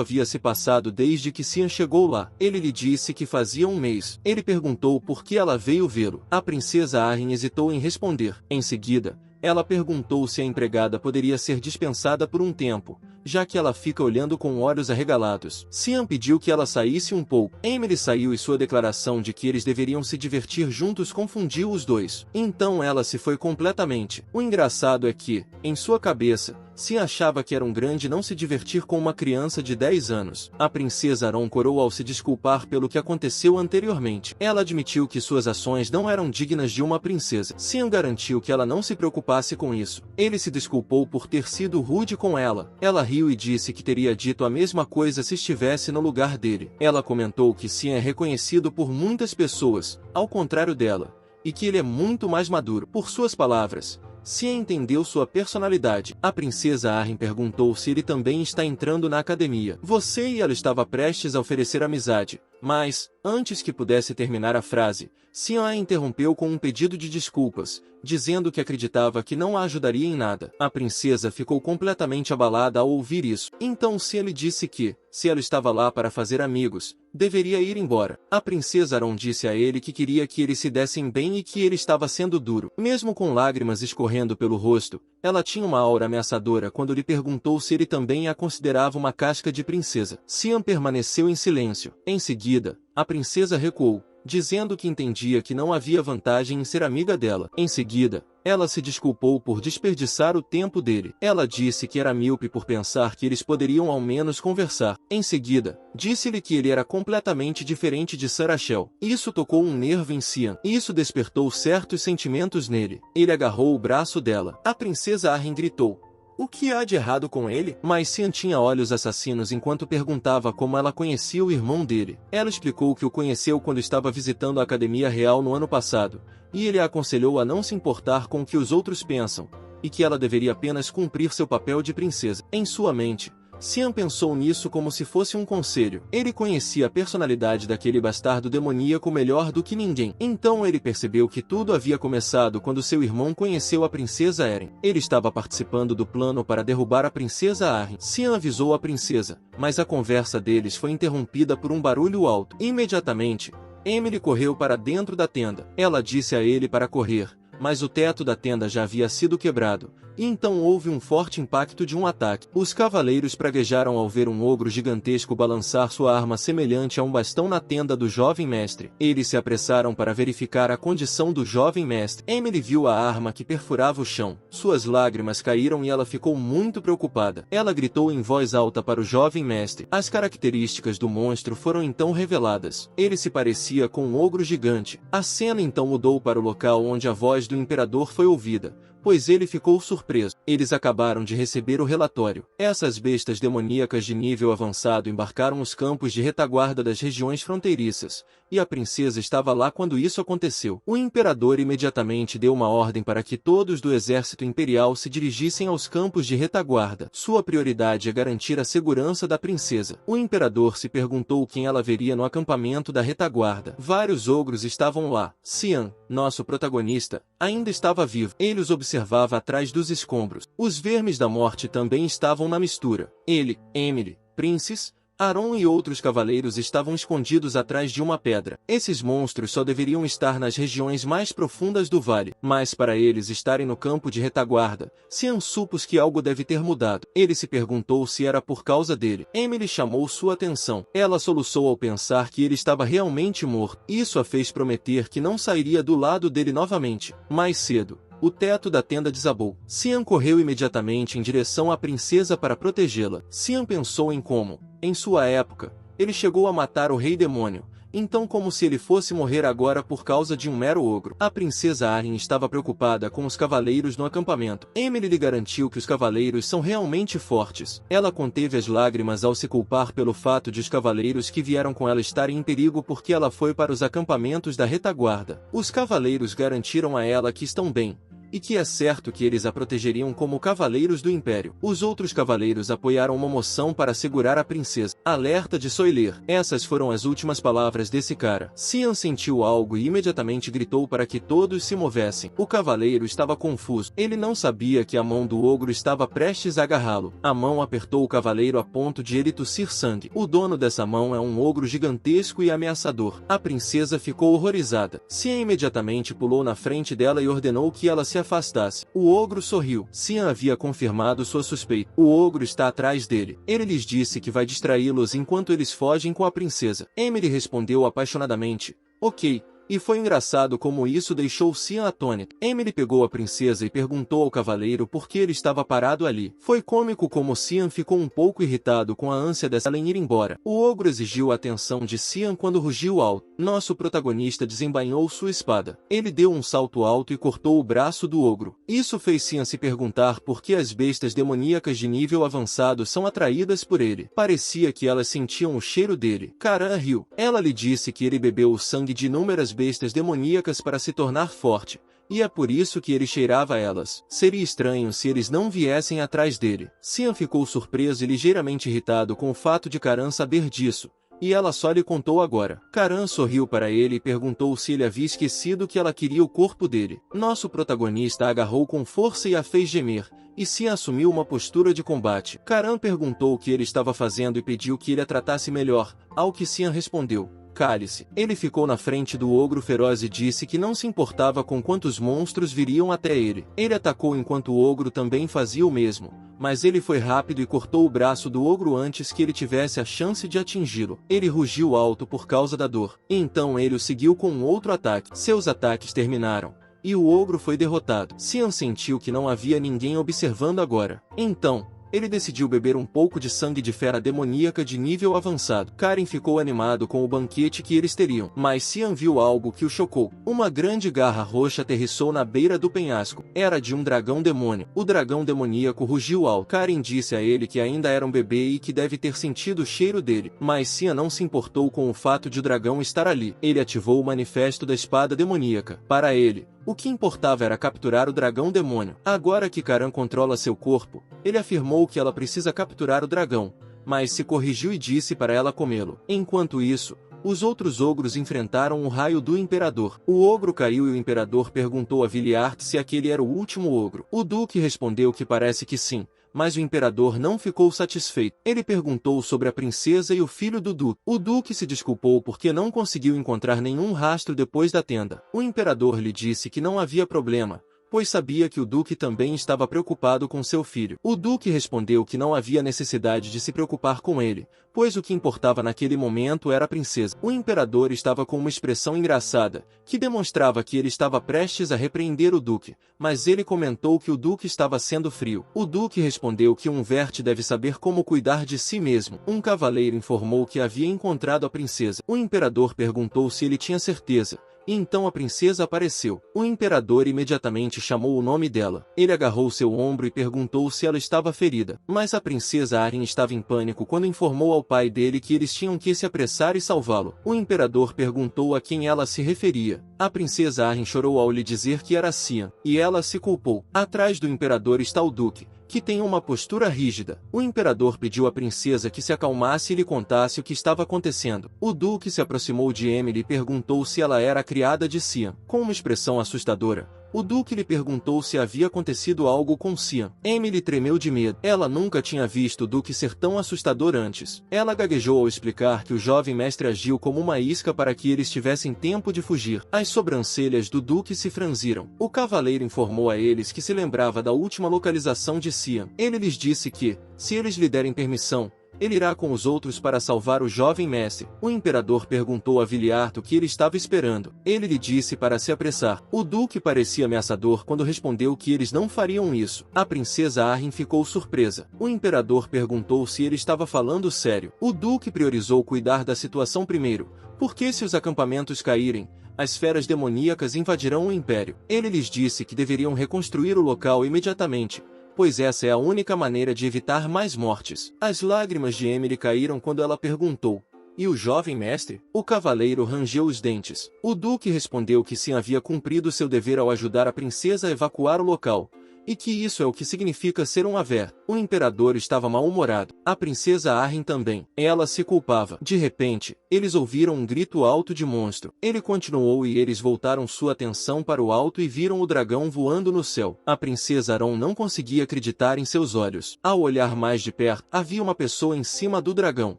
havia se passado desde que Cian chegou lá. Ele lhe disse que fazia um mês. Ele perguntou por que ela veio vê-lo. A princesa Arryn hesitou em responder. Em seguida, ela perguntou se a empregada poderia ser dispensada por um tempo, já que ela fica olhando com olhos arregalados. Cian pediu que ela saísse um pouco. Emily saiu e sua declaração de que eles deveriam se divertir juntos confundiu os dois. Então ela se foi completamente. O engraçado é que, em sua cabeça, Cian achava que era um grande não se divertir com uma criança de 10 anos. A princesa Aron corou ao se desculpar pelo que aconteceu anteriormente. Ela admitiu que suas ações não eram dignas de uma princesa. Cian garantiu que ela não se preocupasse com isso. Ele se desculpou por ter sido rude com ela. Ela riu e disse que teria dito a mesma coisa se estivesse no lugar dele. Ela comentou que Cian é reconhecido por muitas pessoas, ao contrário dela, e que ele é muito mais maduro. Por suas palavras, Cian entendeu sua personalidade. A princesa Arryn perguntou se ele também está entrando na academia. Você e ela estava prestes a oferecer amizade, mas, antes que pudesse terminar a frase, Cian a interrompeu com um pedido de desculpas, dizendo que acreditava que não a ajudaria em nada. A princesa ficou completamente abalada ao ouvir isso. Então Cian lhe disse que, se ela estava lá para fazer amigos, deveria ir embora. A princesa Aron disse a ele que queria que eles se dessem bem e que ele estava sendo duro. Mesmo com lágrimas escorrendo pelo rosto, ela tinha uma aura ameaçadora quando lhe perguntou se ele também a considerava uma casca de princesa. Cian permaneceu em silêncio. Em seguida, a princesa recuou, dizendo que entendia que não havia vantagem em ser amiga dela. Em seguida, ela se desculpou por desperdiçar o tempo dele. Ela disse que era míope por pensar que eles poderiam ao menos conversar. Em seguida, disse-lhe que ele era completamente diferente de Sarachel. Isso tocou um nervo em Cian. Isso despertou certos sentimentos nele. Ele agarrou o braço dela. A princesa Arryn gritou: "O que há de errado com ele?" Mas Cian tinha olhos assassinos enquanto perguntava como ela conhecia o irmão dele. Ela explicou que o conheceu quando estava visitando a Academia Real no ano passado, e ele a aconselhou a não se importar com o que os outros pensam, e que ela deveria apenas cumprir seu papel de princesa. Em sua mente, Cian pensou nisso como se fosse um conselho. Ele conhecia a personalidade daquele bastardo demoníaco melhor do que ninguém. Então ele percebeu que tudo havia começado quando seu irmão conheceu a princesa Eren. Ele estava participando do plano para derrubar a princesa Arryn. Cian avisou a princesa, mas a conversa deles foi interrompida por um barulho alto. Imediatamente, Emily correu para dentro da tenda. Ela disse a ele para correr, mas o teto da tenda já havia sido quebrado, e então houve um forte impacto de um ataque. Os cavaleiros praguejaram ao ver um ogro gigantesco balançar sua arma semelhante a um bastão na tenda do jovem mestre. Eles se apressaram para verificar a condição do jovem mestre. Emily viu a arma que perfurava o chão. Suas lágrimas caíram e ela ficou muito preocupada. Ela gritou em voz alta para o jovem mestre. As características do monstro foram então reveladas. Ele se parecia com um ogro gigante. A cena então mudou para o local onde a voz do imperador foi ouvida, pois ele ficou surpreso. Eles acabaram de receber o relatório. Essas bestas demoníacas de nível avançado embarcaram os campos de retaguarda das regiões fronteiriças, e a princesa estava lá quando isso aconteceu. O imperador imediatamente deu uma ordem para que todos do exército imperial se dirigissem aos campos de retaguarda. Sua prioridade é garantir a segurança da princesa. O imperador se perguntou quem ela veria no acampamento da retaguarda. Vários ogros estavam lá. Xian, nosso protagonista, ainda estava vivo. Ele os observava atrás dos escombros. Os vermes da morte também estavam na mistura. Ele, Emily, Princes, Aaron e outros cavaleiros estavam escondidos atrás de uma pedra. Esses monstros só deveriam estar nas regiões mais profundas do vale, mas para eles estarem no campo de retaguarda, Xian supôs que algo deve ter mudado. Ele se perguntou se era por causa dele. Emily chamou sua atenção. Ela soluçou ao pensar que ele estava realmente morto. Isso a fez prometer que não sairia do lado dele novamente. Mais cedo, o teto da tenda desabou. Xian correu imediatamente em direção à princesa para protegê-la. Xian pensou em como, em sua época, ele chegou a matar o rei demônio, então como se ele fosse morrer agora por causa de um mero ogro. A princesa Arryn estava preocupada com os cavaleiros no acampamento. Emily lhe garantiu que os cavaleiros são realmente fortes. Ela conteve as lágrimas ao se culpar pelo fato de os cavaleiros que vieram com ela estarem em perigo porque ela foi para os acampamentos da retaguarda. Os cavaleiros garantiram a ela que estão bem, e que é certo que eles a protegeriam como cavaleiros do Império. Os outros cavaleiros apoiaram uma moção para segurar a princesa. Alerta de Soiler. Essas foram as últimas palavras desse cara. Xian sentiu algo e imediatamente gritou para que todos se movessem. O cavaleiro estava confuso. Ele não sabia que a mão do ogro estava prestes a agarrá-lo. A mão apertou o cavaleiro a ponto de ele tossir sangue. O dono dessa mão é um ogro gigantesco e ameaçador. A princesa ficou horrorizada. Xian imediatamente pulou na frente dela e ordenou que ela se afastasse. O ogro sorriu. Xian havia confirmado sua suspeita. O ogro está atrás dele. Ele lhes disse que vai distraí-los enquanto eles fogem com a princesa. Emily respondeu apaixonadamente: ok. E foi engraçado como isso deixou Xian atônito. Emily pegou a princesa e perguntou ao cavaleiro por que ele estava parado ali. Foi cômico como Xian ficou um pouco irritado com a ânsia dessa em ir embora. O ogro exigiu a atenção de Xian quando rugiu alto. Nosso protagonista desembainhou sua espada. Ele deu um salto alto e cortou o braço do ogro. Isso fez Xian se perguntar por que as bestas demoníacas de nível avançado são atraídas por ele. Parecia que elas sentiam o cheiro dele. Karan riu. Ela lhe disse que ele bebeu o sangue de inúmeras bestas demoníacas para se tornar forte, e é por isso que ele cheirava elas. Seria estranho se eles não viessem atrás dele. Xian ficou surpreso e ligeiramente irritado com o fato de Karan saber disso, e ela só lhe contou agora. Karan sorriu para ele e perguntou se ele havia esquecido que ela queria o corpo dele. Nosso protagonista a agarrou com força e a fez gemer, e Xian assumiu uma postura de combate. Karan perguntou o que ele estava fazendo e pediu que ele a tratasse melhor, ao que Xian respondeu: cale-se. Ele ficou na frente do ogro feroz e disse que não se importava com quantos monstros viriam até ele. Ele atacou enquanto o ogro também fazia o mesmo, mas ele foi rápido e cortou o braço do ogro antes que ele tivesse a chance de atingi-lo. Ele rugiu alto por causa da dor. Então ele o seguiu com um outro ataque. Seus ataques terminaram, e o ogro foi derrotado. Xian sentiu que não havia ninguém observando agora. Então ele decidiu beber um pouco de sangue de fera demoníaca de nível avançado. Karen ficou animado com o banquete que eles teriam, mas Xian viu algo que o chocou. Uma grande garra roxa aterrissou na beira do penhasco. Era de um dragão demônio. O dragão demoníaco rugiu alto. Karen disse a ele que ainda era um bebê e que deve ter sentido o cheiro dele, mas Xian não se importou com o fato de o dragão estar ali. Ele ativou o manifesto da espada demoníaca. Para ele, o que importava era capturar o dragão demônio. Agora que Karan controla seu corpo, ele afirmou que ela precisa capturar o dragão, mas se corrigiu e disse para ela comê-lo. Enquanto isso, os outros ogros enfrentaram o raio do imperador. O ogro caiu e o imperador perguntou a Viliard se aquele era o último ogro. O duque respondeu que parece que sim, Mas o imperador não ficou satisfeito. Ele perguntou sobre a princesa e o filho do duque. O duque se desculpou porque não conseguiu encontrar nenhum rastro depois da tenda. O imperador lhe disse que não havia problema, pois sabia que o duque também estava preocupado com seu filho. O duque respondeu que não havia necessidade de se preocupar com ele, pois o que importava naquele momento era a princesa. O imperador estava com uma expressão engraçada, que demonstrava que ele estava prestes a repreender o duque, mas ele comentou que o duque estava sendo frio. O duque respondeu que um verte deve saber como cuidar de si mesmo. Um cavaleiro informou que havia encontrado a princesa. O imperador perguntou se ele tinha certeza, e então a princesa apareceu. O imperador imediatamente chamou o nome dela. Ele agarrou seu ombro e perguntou se ela estava ferida. Mas a princesa Arryn estava em pânico quando informou ao pai dele que eles tinham que se apressar e salvá-lo. O imperador perguntou a quem ela se referia. A princesa Arryn chorou ao lhe dizer que era Sian, e ela se culpou. Atrás do imperador está o duque, que tem uma postura rígida. O imperador pediu à princesa que se acalmasse e lhe contasse o que estava acontecendo. O duque se aproximou de Emily e perguntou se ela era a criada de Sian. Com uma expressão assustadora, o duque lhe perguntou se havia acontecido algo com Sian. Emily tremeu de medo. Ela nunca tinha visto o duque ser tão assustador antes. Ela gaguejou ao explicar que o jovem mestre agiu como uma isca para que eles tivessem tempo de fugir. As sobrancelhas do duque se franziram. O cavaleiro informou a eles que se lembrava da última localização de Sian. Ele lhes disse que, se eles lhe derem permissão, ele irá com os outros para salvar o jovem mestre. O imperador perguntou a Viliarto o que ele estava esperando. Ele lhe disse para se apressar. O duque parecia ameaçador quando respondeu que eles não fariam isso. A princesa Arryn ficou surpresa. O imperador perguntou se ele estava falando sério. O duque priorizou cuidar da situação primeiro, porque se os acampamentos caírem, as feras demoníacas invadirão o império. Ele lhes disse que deveriam reconstruir o local imediatamente, pois essa é a única maneira de evitar mais mortes. As lágrimas de Emily caíram quando ela perguntou: "E o jovem mestre?" O cavaleiro rangeu os dentes. O duque respondeu que Sian havia cumprido seu dever ao ajudar a princesa a evacuar o local, e que isso é o que significa ser um Aver. O imperador estava mal-humorado. A princesa Arryn também. Ela se culpava. De repente, eles ouviram um grito alto de monstro. Ele continuou e eles voltaram sua atenção para o alto e viram o dragão voando no céu. A princesa Aron não conseguia acreditar em seus olhos. Ao olhar mais de perto, havia uma pessoa em cima do dragão.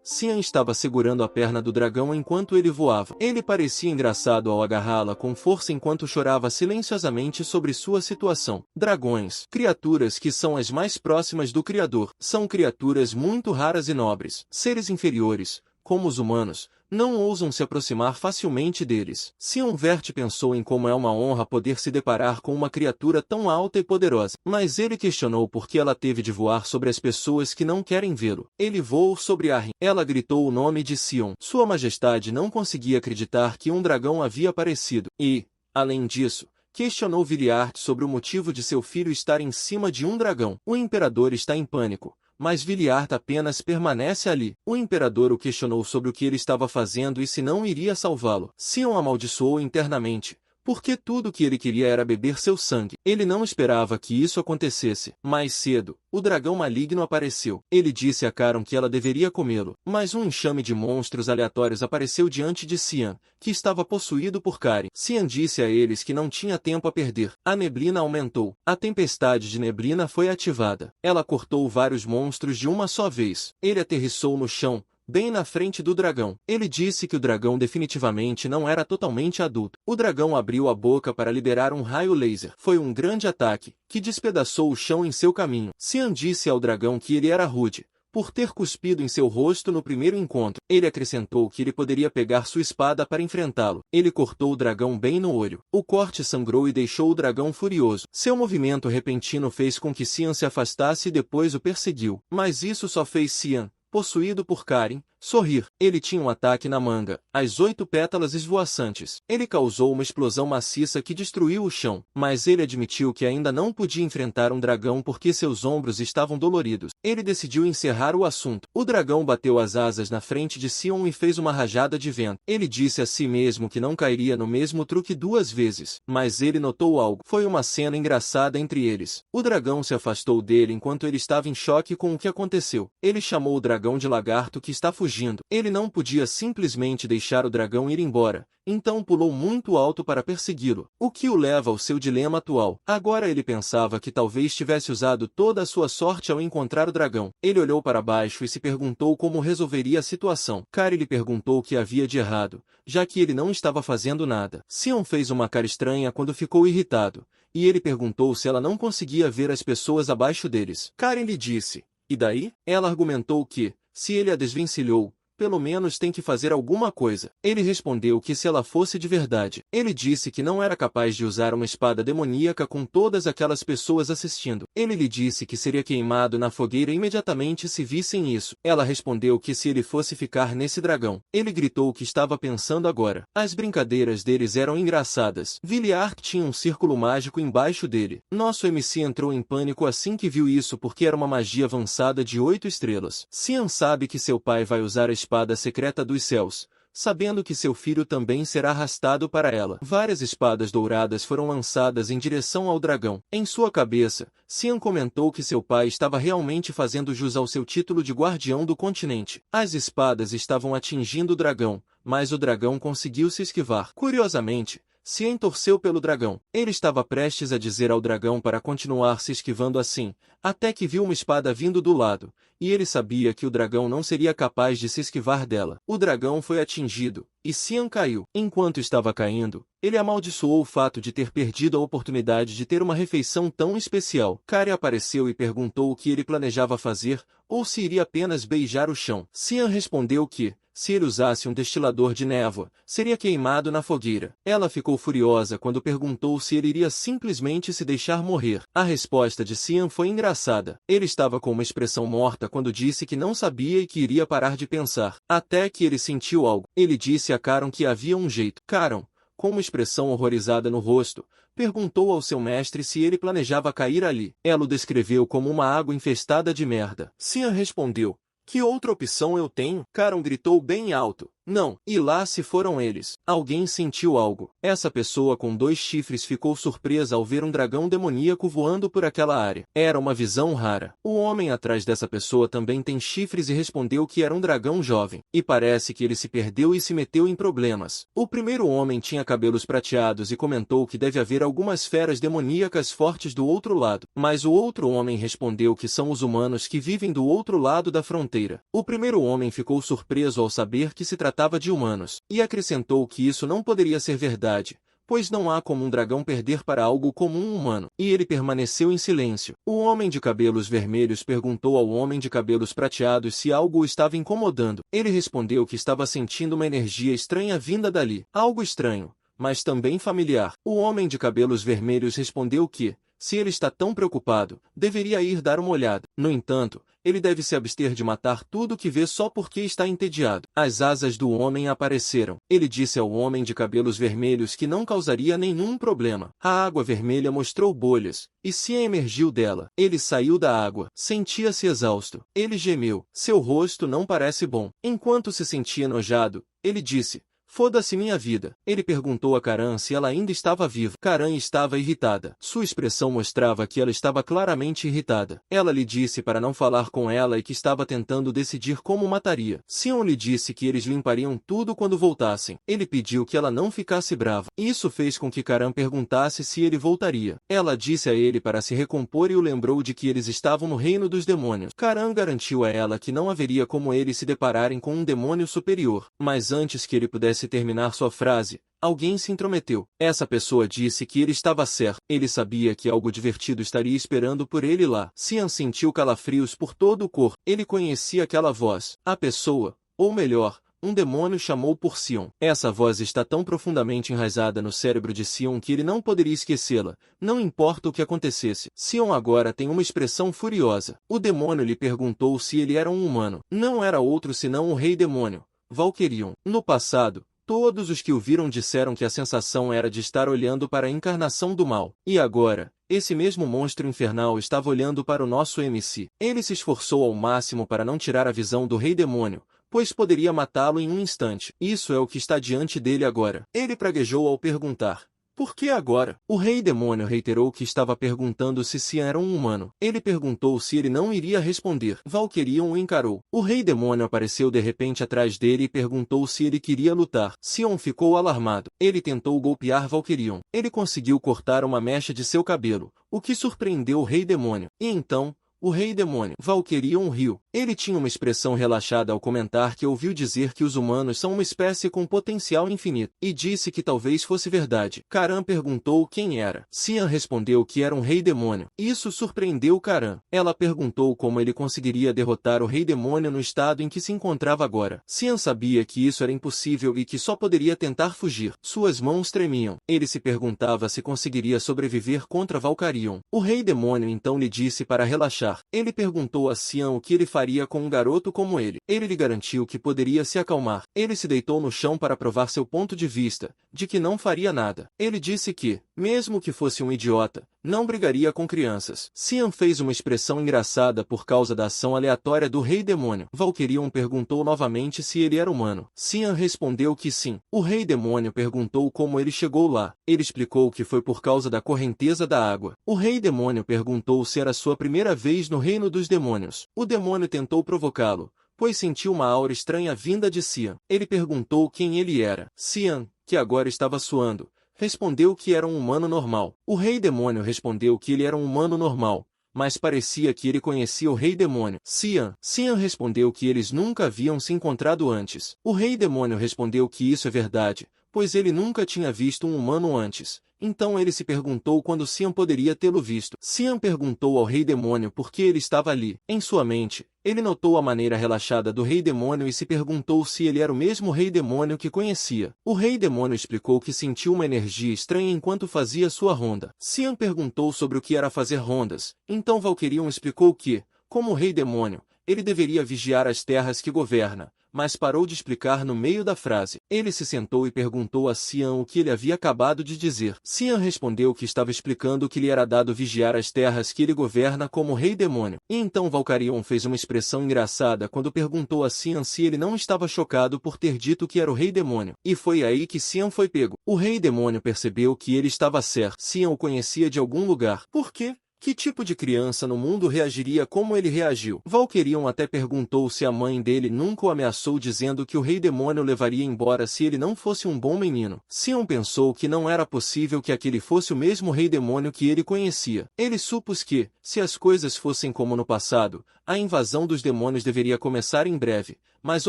Sian estava segurando a perna do dragão enquanto ele voava. Ele parecia engraçado ao agarrá-la com força enquanto chorava silenciosamente sobre sua situação. Dragões, criaturas que são as mais próximas do Criador, são criaturas muito raras e nobres. Seres inferiores, como os humanos, não ousam se aproximar facilmente deles. Sian Verte pensou em como é uma honra poder se deparar com uma criatura tão alta e poderosa, mas ele questionou por que ela teve de voar sobre as pessoas que não querem vê-lo. Ele voou sobre Arryn. Ela gritou o nome de Sion. Sua Majestade não conseguia acreditar que um dragão havia aparecido, e, além disso, questionou Viliart sobre o motivo de seu filho estar em cima de um dragão. O imperador está em pânico, mas Viliart apenas permanece ali. O imperador o questionou sobre o que ele estava fazendo e se não iria salvá-lo. Sion amaldiçoou internamente, porque tudo o que ele queria era beber seu sangue. Ele não esperava que isso acontecesse. Mais cedo, o dragão maligno apareceu. Ele disse a Caron que ela deveria comê-lo, mas um enxame de monstros aleatórios apareceu diante de Sian, que estava possuído por Caron. Sian disse a eles que não tinha tempo a perder. A neblina aumentou. A tempestade de neblina foi ativada. Ela cortou vários monstros de uma só vez. Ele aterrissou no chão, bem na frente do dragão. Ele disse que o dragão definitivamente não era totalmente adulto. O dragão abriu a boca para liberar um raio laser. Foi um grande ataque, que despedaçou o chão em seu caminho. Sian disse ao dragão que ele era rude, por ter cuspido em seu rosto no primeiro encontro. Ele acrescentou que ele poderia pegar sua espada para enfrentá-lo. Ele cortou o dragão bem no olho. O corte sangrou e deixou o dragão furioso. Seu movimento repentino fez com que Sian se afastasse e depois o perseguiu. Mas isso só fez Sian, possuído por Caron, sorrir. Ele tinha um ataque na manga, as 8 pétalas esvoaçantes. Ele causou uma explosão maciça que destruiu o chão, mas ele admitiu que ainda não podia enfrentar um dragão porque seus ombros estavam doloridos. Ele decidiu encerrar o assunto. O dragão bateu as asas na frente de Sion e fez uma rajada de vento. Ele disse a si mesmo que não cairia no mesmo truque 2 vezes, mas ele notou algo. Foi uma cena engraçada entre eles. O dragão se afastou dele enquanto ele estava em choque com o que aconteceu. Ele chamou o dragão dragão de lagarto que está fugindo. Ele não podia simplesmente deixar o dragão ir embora, então pulou muito alto para persegui-lo, o que o leva ao seu dilema atual. Agora ele pensava que talvez tivesse usado toda a sua sorte ao encontrar o dragão. Ele olhou para baixo e se perguntou como resolveria a situação. Kari lhe perguntou o que havia de errado, já que ele não estava fazendo nada. Sion fez uma cara estranha quando ficou irritado, e ele perguntou se ela não conseguia ver as pessoas abaixo deles. Karen lhe disse, e daí? Ela argumentou que, se ele a desvencilhou, pelo menos tem que fazer alguma coisa. Ele respondeu que se ela fosse de verdade. Ele disse que não era capaz de usar uma espada demoníaca com todas aquelas pessoas assistindo. Ele lhe disse que seria queimado na fogueira imediatamente se vissem isso. Ela respondeu que se ele fosse ficar nesse dragão. Ele gritou o que estava pensando agora. As brincadeiras deles eram engraçadas. Villiard tinha um círculo mágico embaixo dele. Nosso MC entrou em pânico assim que viu isso porque era uma magia avançada de 8 estrelas. Cian sabe que seu pai vai usar a espada secreta dos céus, sabendo que seu filho também será arrastado para ela. Várias espadas douradas foram lançadas em direção ao dragão. Em sua cabeça, Cian comentou que seu pai estava realmente fazendo jus ao seu título de guardião do continente. As espadas estavam atingindo o dragão, mas o dragão conseguiu se esquivar. Curiosamente, Cian torceu pelo dragão. Ele estava prestes a dizer ao dragão para continuar se esquivando assim, até que viu uma espada vindo do lado, e ele sabia que o dragão não seria capaz de se esquivar dela. O dragão foi atingido, e Cian caiu. Enquanto estava caindo, ele amaldiçoou o fato de ter perdido a oportunidade de ter uma refeição tão especial. Kari apareceu e perguntou o que ele planejava fazer, ou se iria apenas beijar o chão. Cian respondeu que, se ele usasse um destilador de névoa, seria queimado na fogueira. Ela ficou furiosa quando perguntou se ele iria simplesmente se deixar morrer. A resposta de Cian foi engraçada. Ele estava com uma expressão morta quando disse que não sabia e que iria parar de pensar. Até que ele sentiu algo. Ele disse a Caron que havia um jeito. Caron, com uma expressão horrorizada no rosto, perguntou ao seu mestre se ele planejava cair ali. Ela o descreveu como uma água infestada de merda. Cian respondeu, que outra opção eu tenho? Caron gritou bem alto. Não. E lá se foram eles. Alguém sentiu algo. Essa pessoa com 2 chifres ficou surpresa ao ver um dragão demoníaco voando por aquela área. Era uma visão rara. O homem atrás dessa pessoa também tem chifres e respondeu que era um dragão jovem. E parece que ele se perdeu e se meteu em problemas. O primeiro homem tinha cabelos prateados e comentou que deve haver algumas feras demoníacas fortes do outro lado. Mas o outro homem respondeu que são os humanos que vivem do outro lado da fronteira. O primeiro homem ficou surpreso ao saber que se tratava de humanos, e acrescentou que isso não poderia ser verdade, pois não há como um dragão perder para algo como um humano. E ele permaneceu em silêncio. O homem de cabelos vermelhos perguntou ao homem de cabelos prateados se algo o estava incomodando. Ele respondeu que estava sentindo uma energia estranha vinda dali. Algo estranho, mas também familiar. O homem de cabelos vermelhos respondeu que, se ele está tão preocupado, deveria ir dar uma olhada. No entanto, ele deve se abster de matar tudo que vê só porque está entediado. As asas do homem apareceram. Ele disse ao homem de cabelos vermelhos que não causaria nenhum problema. A água vermelha mostrou bolhas, e Cian emergiu dela. Ele saiu da água. Sentia-se exausto. Ele gemeu. Seu rosto não parece bom. Enquanto se sentia enojado, ele disse, foda-se minha vida. Ele perguntou a Karan se ela ainda estava viva. Karan estava irritada. Sua expressão mostrava que ela estava claramente irritada. Ela lhe disse para não falar com ela e que estava tentando decidir como mataria. Sion lhe disse que eles limpariam tudo quando voltassem. Ele pediu que ela não ficasse brava. Isso fez com que Karan perguntasse se ele voltaria. Ela disse a ele para se recompor e o lembrou de que eles estavam no reino dos demônios. Karan garantiu a ela que não haveria como eles se depararem com um demônio superior. Mas antes que ele pudesse terminar sua frase, alguém se intrometeu. Essa pessoa disse que ele estava certo. Ele sabia que algo divertido estaria esperando por ele lá. Cian sentiu calafrios por todo o corpo. Ele conhecia aquela voz. A pessoa, ou melhor, um demônio chamou por Sion. Essa voz está tão profundamente enraizada no cérebro de Sion que ele não poderia esquecê-la, não importa o que acontecesse. Sion agora tem uma expressão furiosa. O demônio lhe perguntou se ele era um humano. Não era outro senão o rei demônio, Valkyrion. No passado, todos os que o viram disseram que a sensação era de estar olhando para a encarnação do mal. E agora, esse mesmo monstro infernal estava olhando para o nosso MC. Ele se esforçou ao máximo para não tirar a visão do rei demônio, pois poderia matá-lo em um instante. Isso é o que está diante dele agora. Ele praguejou ao perguntar, Por que agora? O rei demônio reiterou que estava perguntando se Xian era um humano. Ele perguntou se ele não iria responder. Valkyrion o encarou. O rei demônio apareceu de repente atrás dele e perguntou se ele queria lutar. Xian ficou alarmado. Ele tentou golpear Valkyrion. Ele conseguiu cortar uma mecha de seu cabelo, o que surpreendeu o rei demônio. E então, o rei demônio Valkyrion riu. Ele tinha uma expressão relaxada ao comentar que ouviu dizer que os humanos são uma espécie com potencial infinito, e disse que talvez fosse verdade. Karan perguntou quem era. Xian respondeu que era um rei demônio. Isso surpreendeu Karan. Ela perguntou como ele conseguiria derrotar o rei demônio no estado em que se encontrava agora. Xian sabia que isso era impossível e que só poderia tentar fugir. Suas mãos tremiam. Ele se perguntava se conseguiria sobreviver contra Valkyrion. O rei demônio então lhe disse para relaxar. Ele perguntou a Xian o que ele faria com um garoto como ele. Ele lhe garantiu que poderia se acalmar. Ele se deitou no chão para provar seu ponto de vista, de que não faria nada. Ele disse que, mesmo que fosse um idiota, não brigaria com crianças. Xian fez uma expressão engraçada por causa da ação aleatória do rei demônio. Valkyrion perguntou novamente se ele era humano. Xian respondeu que sim. O rei demônio perguntou como ele chegou lá. Ele explicou que foi por causa da correnteza da água. O rei demônio perguntou se era sua primeira vez no reino dos demônios. O demônio tentou provocá-lo, pois sentiu uma aura estranha vinda de Xian. Ele perguntou quem ele era. Xian, que agora estava suando, respondeu que era um humano normal. O rei demônio respondeu que ele era um humano normal, mas parecia que ele conhecia o rei demônio. Xian respondeu que eles nunca haviam se encontrado antes. O rei demônio respondeu que isso é verdade, pois ele nunca tinha visto um humano antes. Então ele se perguntou quando Xian poderia tê-lo visto. Xian perguntou ao rei demônio por que ele estava ali. Em sua mente, ele notou a maneira relaxada do rei demônio e se perguntou se ele era o mesmo rei demônio que conhecia. O rei demônio explicou que sentiu uma energia estranha enquanto fazia sua ronda. Xian perguntou sobre o que era fazer rondas. Então Valkyrion explicou que, como rei demônio, ele deveria vigiar as terras que governa, mas parou de explicar no meio da frase. Ele se sentou e perguntou a Xian o que ele havia acabado de dizer. Xian respondeu que estava explicando que lhe era dado vigiar as terras que ele governa como rei demônio. E então Valkyrion fez uma expressão engraçada quando perguntou a Xian se ele não estava chocado por ter dito que era o rei demônio. E foi aí que Xian foi pego. O rei demônio percebeu que ele estava certo. Xian o conhecia de algum lugar. Por quê? Que tipo de criança no mundo reagiria como ele reagiu? Valkyrion até perguntou se a mãe dele nunca o ameaçou dizendo que o rei demônio o levaria embora se ele não fosse um bom menino. Xian pensou que não era possível que aquele fosse o mesmo rei demônio que ele conhecia. Ele supôs que, se as coisas fossem como no passado, a invasão dos demônios deveria começar em breve, mas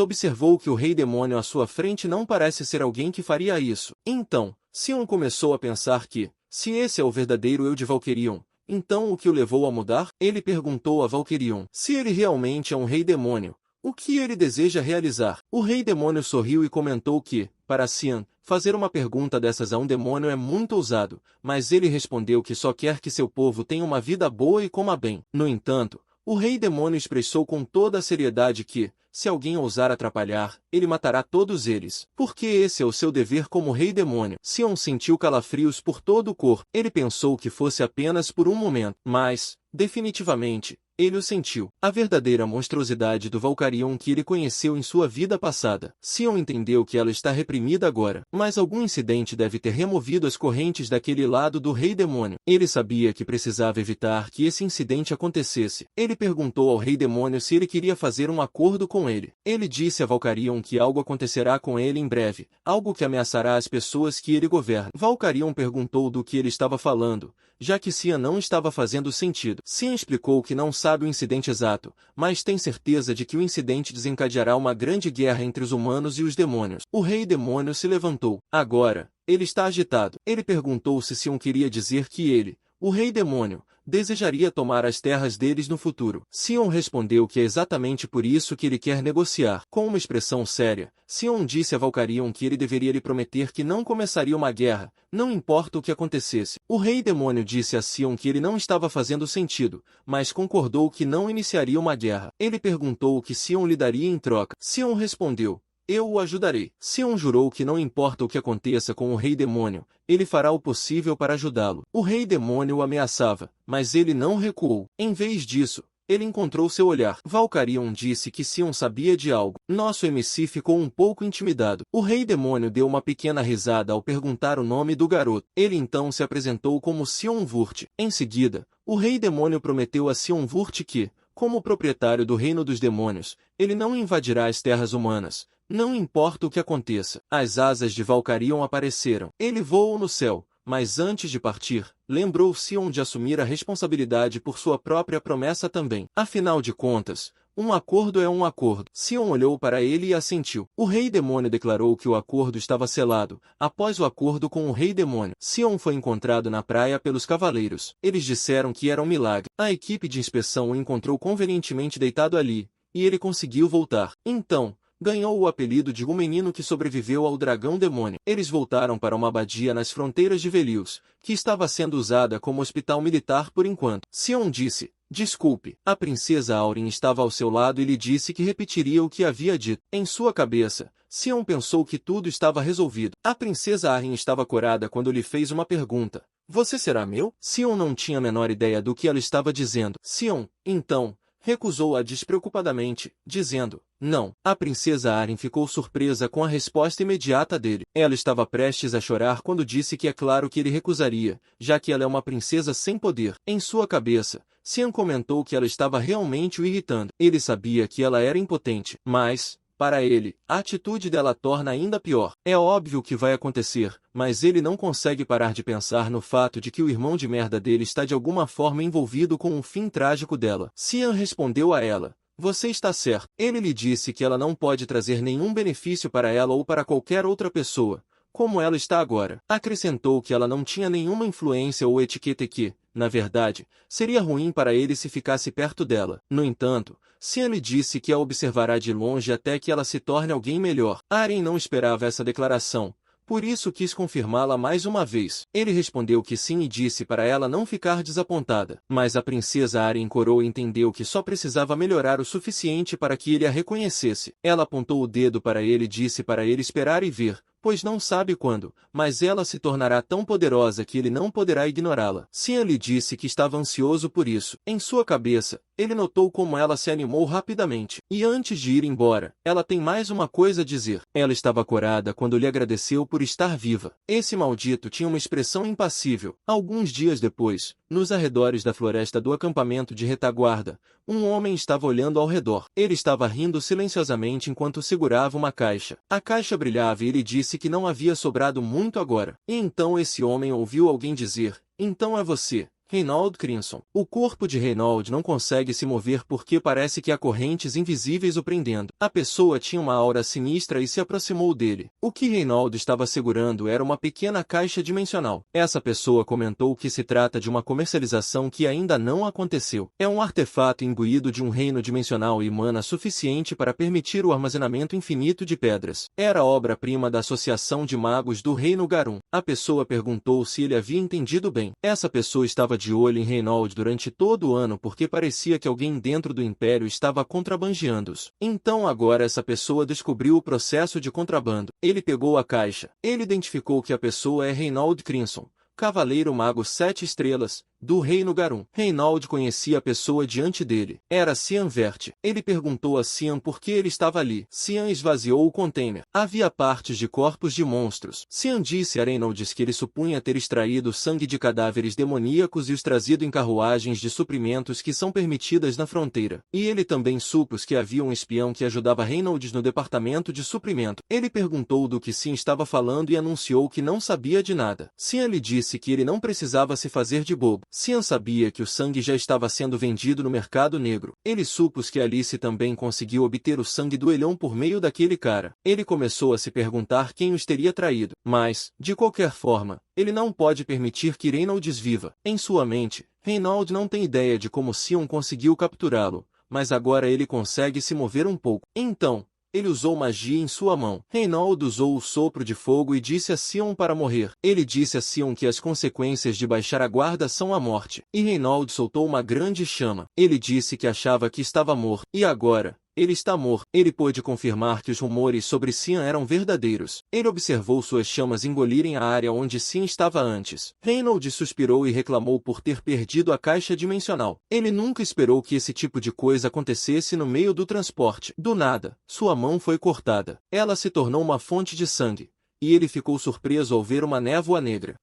observou que o rei demônio à sua frente não parece ser alguém que faria isso. Então, Xian começou a pensar que, se esse é o verdadeiro eu de Valkyrion, então o que o levou a mudar? Ele perguntou a Valkyrion se ele realmente é um rei demônio. O que ele deseja realizar? O rei demônio sorriu e comentou que, para Xian, fazer uma pergunta dessas a um demônio é muito ousado, mas ele respondeu que só quer que seu povo tenha uma vida boa e coma bem. No entanto, o rei demônio expressou com toda a seriedade que, se alguém ousar atrapalhar, ele matará todos eles, porque esse é o seu dever como rei demônio. Xian sentiu calafrios por todo o corpo. Ele pensou que fosse apenas por um momento, mas, definitivamente, ele o sentiu. A verdadeira monstruosidade do Valkyrion que ele conheceu em sua vida passada. Xian entendeu que ela está reprimida agora, mas algum incidente deve ter removido as correntes daquele lado do rei demônio. Ele sabia que precisava evitar que esse incidente acontecesse. Ele perguntou ao rei demônio se ele queria fazer um acordo com ele. Ele disse a Valkyrion que algo acontecerá com ele em breve, algo que ameaçará as pessoas que ele governa. Valkyrion perguntou do que ele estava falando, já que Xian não estava fazendo sentido. Xian explicou que não sabe o incidente exato, mas tem certeza de que o incidente desencadeará uma grande guerra entre os humanos e os demônios. O rei demônio se levantou. Agora, ele está agitado. Ele perguntou se Xian queria dizer que ele, o rei demônio, desejaria tomar as terras deles no futuro. Xian respondeu que é exatamente por isso que ele quer negociar. Com uma expressão séria, Xian disse a Valkyrion que ele deveria lhe prometer que não começaria uma guerra, não importa o que acontecesse. O rei demônio disse a Xian que ele não estava fazendo sentido, mas concordou que não iniciaria uma guerra. Ele perguntou o que Xian lhe daria em troca. Xian respondeu: eu o ajudarei. Xian jurou que não importa o que aconteça com o rei demônio, ele fará o possível para ajudá-lo. O rei demônio o ameaçava, mas ele não recuou. Em vez disso, ele encontrou seu olhar. Valkyrion disse que Sion sabia de algo. Nosso MC ficou um pouco intimidado. O Rei Demônio deu uma pequena risada ao perguntar o nome do garoto. Ele então se apresentou como Sion Vurt. Em seguida, o Rei Demônio prometeu a Sion Vurt que, como proprietário do Reino dos Demônios, ele não invadirá as terras humanas, não importa o que aconteça. As asas de Valkyrion apareceram. Ele voou no céu, mas antes de partir, lembrou Sion de assumir a responsabilidade por sua própria promessa também. Afinal de contas, um acordo é um acordo. Sion olhou para ele e assentiu. O Rei Demônio declarou que o acordo estava selado. Após o acordo com o Rei Demônio, Sion foi encontrado na praia pelos cavaleiros. Eles disseram que era um milagre. A equipe de inspeção o encontrou convenientemente deitado ali, e ele conseguiu voltar. Então, ganhou o apelido de um menino que sobreviveu ao dragão demônio. Eles voltaram para uma abadia nas fronteiras de Velius, que estava sendo usada como hospital militar por enquanto. Sion disse: "Desculpe." A princesa Aurin estava ao seu lado e lhe disse que repetiria o que havia dito. Em sua cabeça, Sion pensou que tudo estava resolvido. A princesa Aurin estava corada quando lhe fez uma pergunta: "Você será meu?" Sion não tinha a menor ideia do que ela estava dizendo. Sion, então, recusou-a despreocupadamente, dizendo: "Não." A princesa Aurin ficou surpresa com a resposta imediata dele. Ela estava prestes a chorar quando disse que é claro que ele recusaria, já que ela é uma princesa sem poder. Em sua cabeça, Sion comentou que ela estava realmente o irritando. Ele sabia que ela era impotente, mas, para ele, a atitude dela torna ainda pior. É óbvio que vai acontecer, mas ele não consegue parar de pensar no fato de que o irmão de merda dele está de alguma forma envolvido com o fim trágico dela. Sion respondeu a ela: "Você está certo." Ele lhe disse que ela não pode trazer nenhum benefício para ela ou para qualquer outra pessoa, como ela está agora. Acrescentou que ela não tinha nenhuma influência ou etiqueta e que, na verdade, seria ruim para ele se ficasse perto dela. No entanto, Sion lhe disse que a observará de longe até que ela se torne alguém melhor. Aurin não esperava essa declaração, por isso quis confirmá-la mais uma vez. Ele respondeu que sim e disse para ela não ficar desapontada. Mas a princesa Aurin corou e entendeu que só precisava melhorar o suficiente para que ele a reconhecesse. Ela apontou o dedo para ele e disse para ele esperar e ver, pois não sabe quando, mas ela se tornará tão poderosa que ele não poderá ignorá-la. Sion lhe disse que estava ansioso por isso. Em sua cabeça, ele notou como ela se animou rapidamente. E antes de ir embora, ela tem mais uma coisa a dizer. Ela estava corada quando lhe agradeceu por estar viva. Esse maldito tinha uma expressão impassível. Alguns dias depois, nos arredores da floresta do acampamento de retaguarda, um homem estava olhando ao redor. Ele estava rindo silenciosamente enquanto segurava uma caixa. A caixa brilhava e ele disse que não havia sobrado muito agora. E então esse homem ouviu alguém dizer: "Então é você, Reinald Crimson." O corpo de Reinald não consegue se mover porque parece que há correntes invisíveis o prendendo. A pessoa tinha uma aura sinistra e se aproximou dele. O que Reinald estava segurando era uma pequena caixa dimensional. Essa pessoa comentou que se trata de uma comercialização que ainda não aconteceu. É um artefato imbuído de um reino dimensional e mana suficiente para permitir o armazenamento infinito de pedras. Era obra-prima da Associação de Magos do Reino Garum. A pessoa perguntou se ele havia entendido bem. Essa pessoa estava de olho em Reinald durante todo o ano porque parecia que alguém dentro do Império estava contrabandeando-os. Então agora essa pessoa descobriu o processo de contrabando. Ele pegou a caixa. Ele identificou que a pessoa é Reinald Crimson, Cavaleiro Mago 7 estrelas, do Reino Garum. Reinald conhecia a pessoa diante dele. Era Sion Vert. Ele perguntou a Sion por que ele estava ali. Sion esvaziou o container. Havia partes de corpos de monstros. Sion disse a Reinald que ele supunha ter extraído sangue de cadáveres demoníacos e os trazido em carruagens de suprimentos que são permitidas na fronteira. E ele também supôs que havia um espião que ajudava Reinald no departamento de suprimento. Ele perguntou do que Sion estava falando e anunciou que não sabia de nada. Sion lhe disse que ele não precisava se fazer de bobo. Sion sabia que o sangue já estava sendo vendido no mercado negro. Ele supôs que Alice também conseguiu obter o sangue do Elhão por meio daquele cara. Ele começou a se perguntar quem os teria traído. Mas, de qualquer forma, ele não pode permitir que Reinald desviva. Em sua mente, Reinald não tem ideia de como Sion conseguiu capturá-lo, mas agora ele consegue se mover um pouco. Então, ele usou magia em sua mão. Reinald usou o sopro de fogo e disse a Sion para morrer. Ele disse a Sion que as consequências de baixar a guarda são a morte. E Reinald soltou uma grande chama. Ele disse que achava que estava morto. E agora, ele está morto. Ele pôde confirmar que os rumores sobre Cian eram verdadeiros. Ele observou suas chamas engolirem a área onde Cian estava antes. Reynolds suspirou e reclamou por ter perdido a caixa dimensional. Ele nunca esperou que esse tipo de coisa acontecesse no meio do transporte. Do nada, sua mão foi cortada. Ela se tornou uma fonte de sangue. E ele ficou surpreso ao ver uma névoa negra.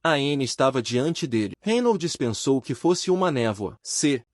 A Anne estava diante dele. Reynolds pensou que fosse uma névoa.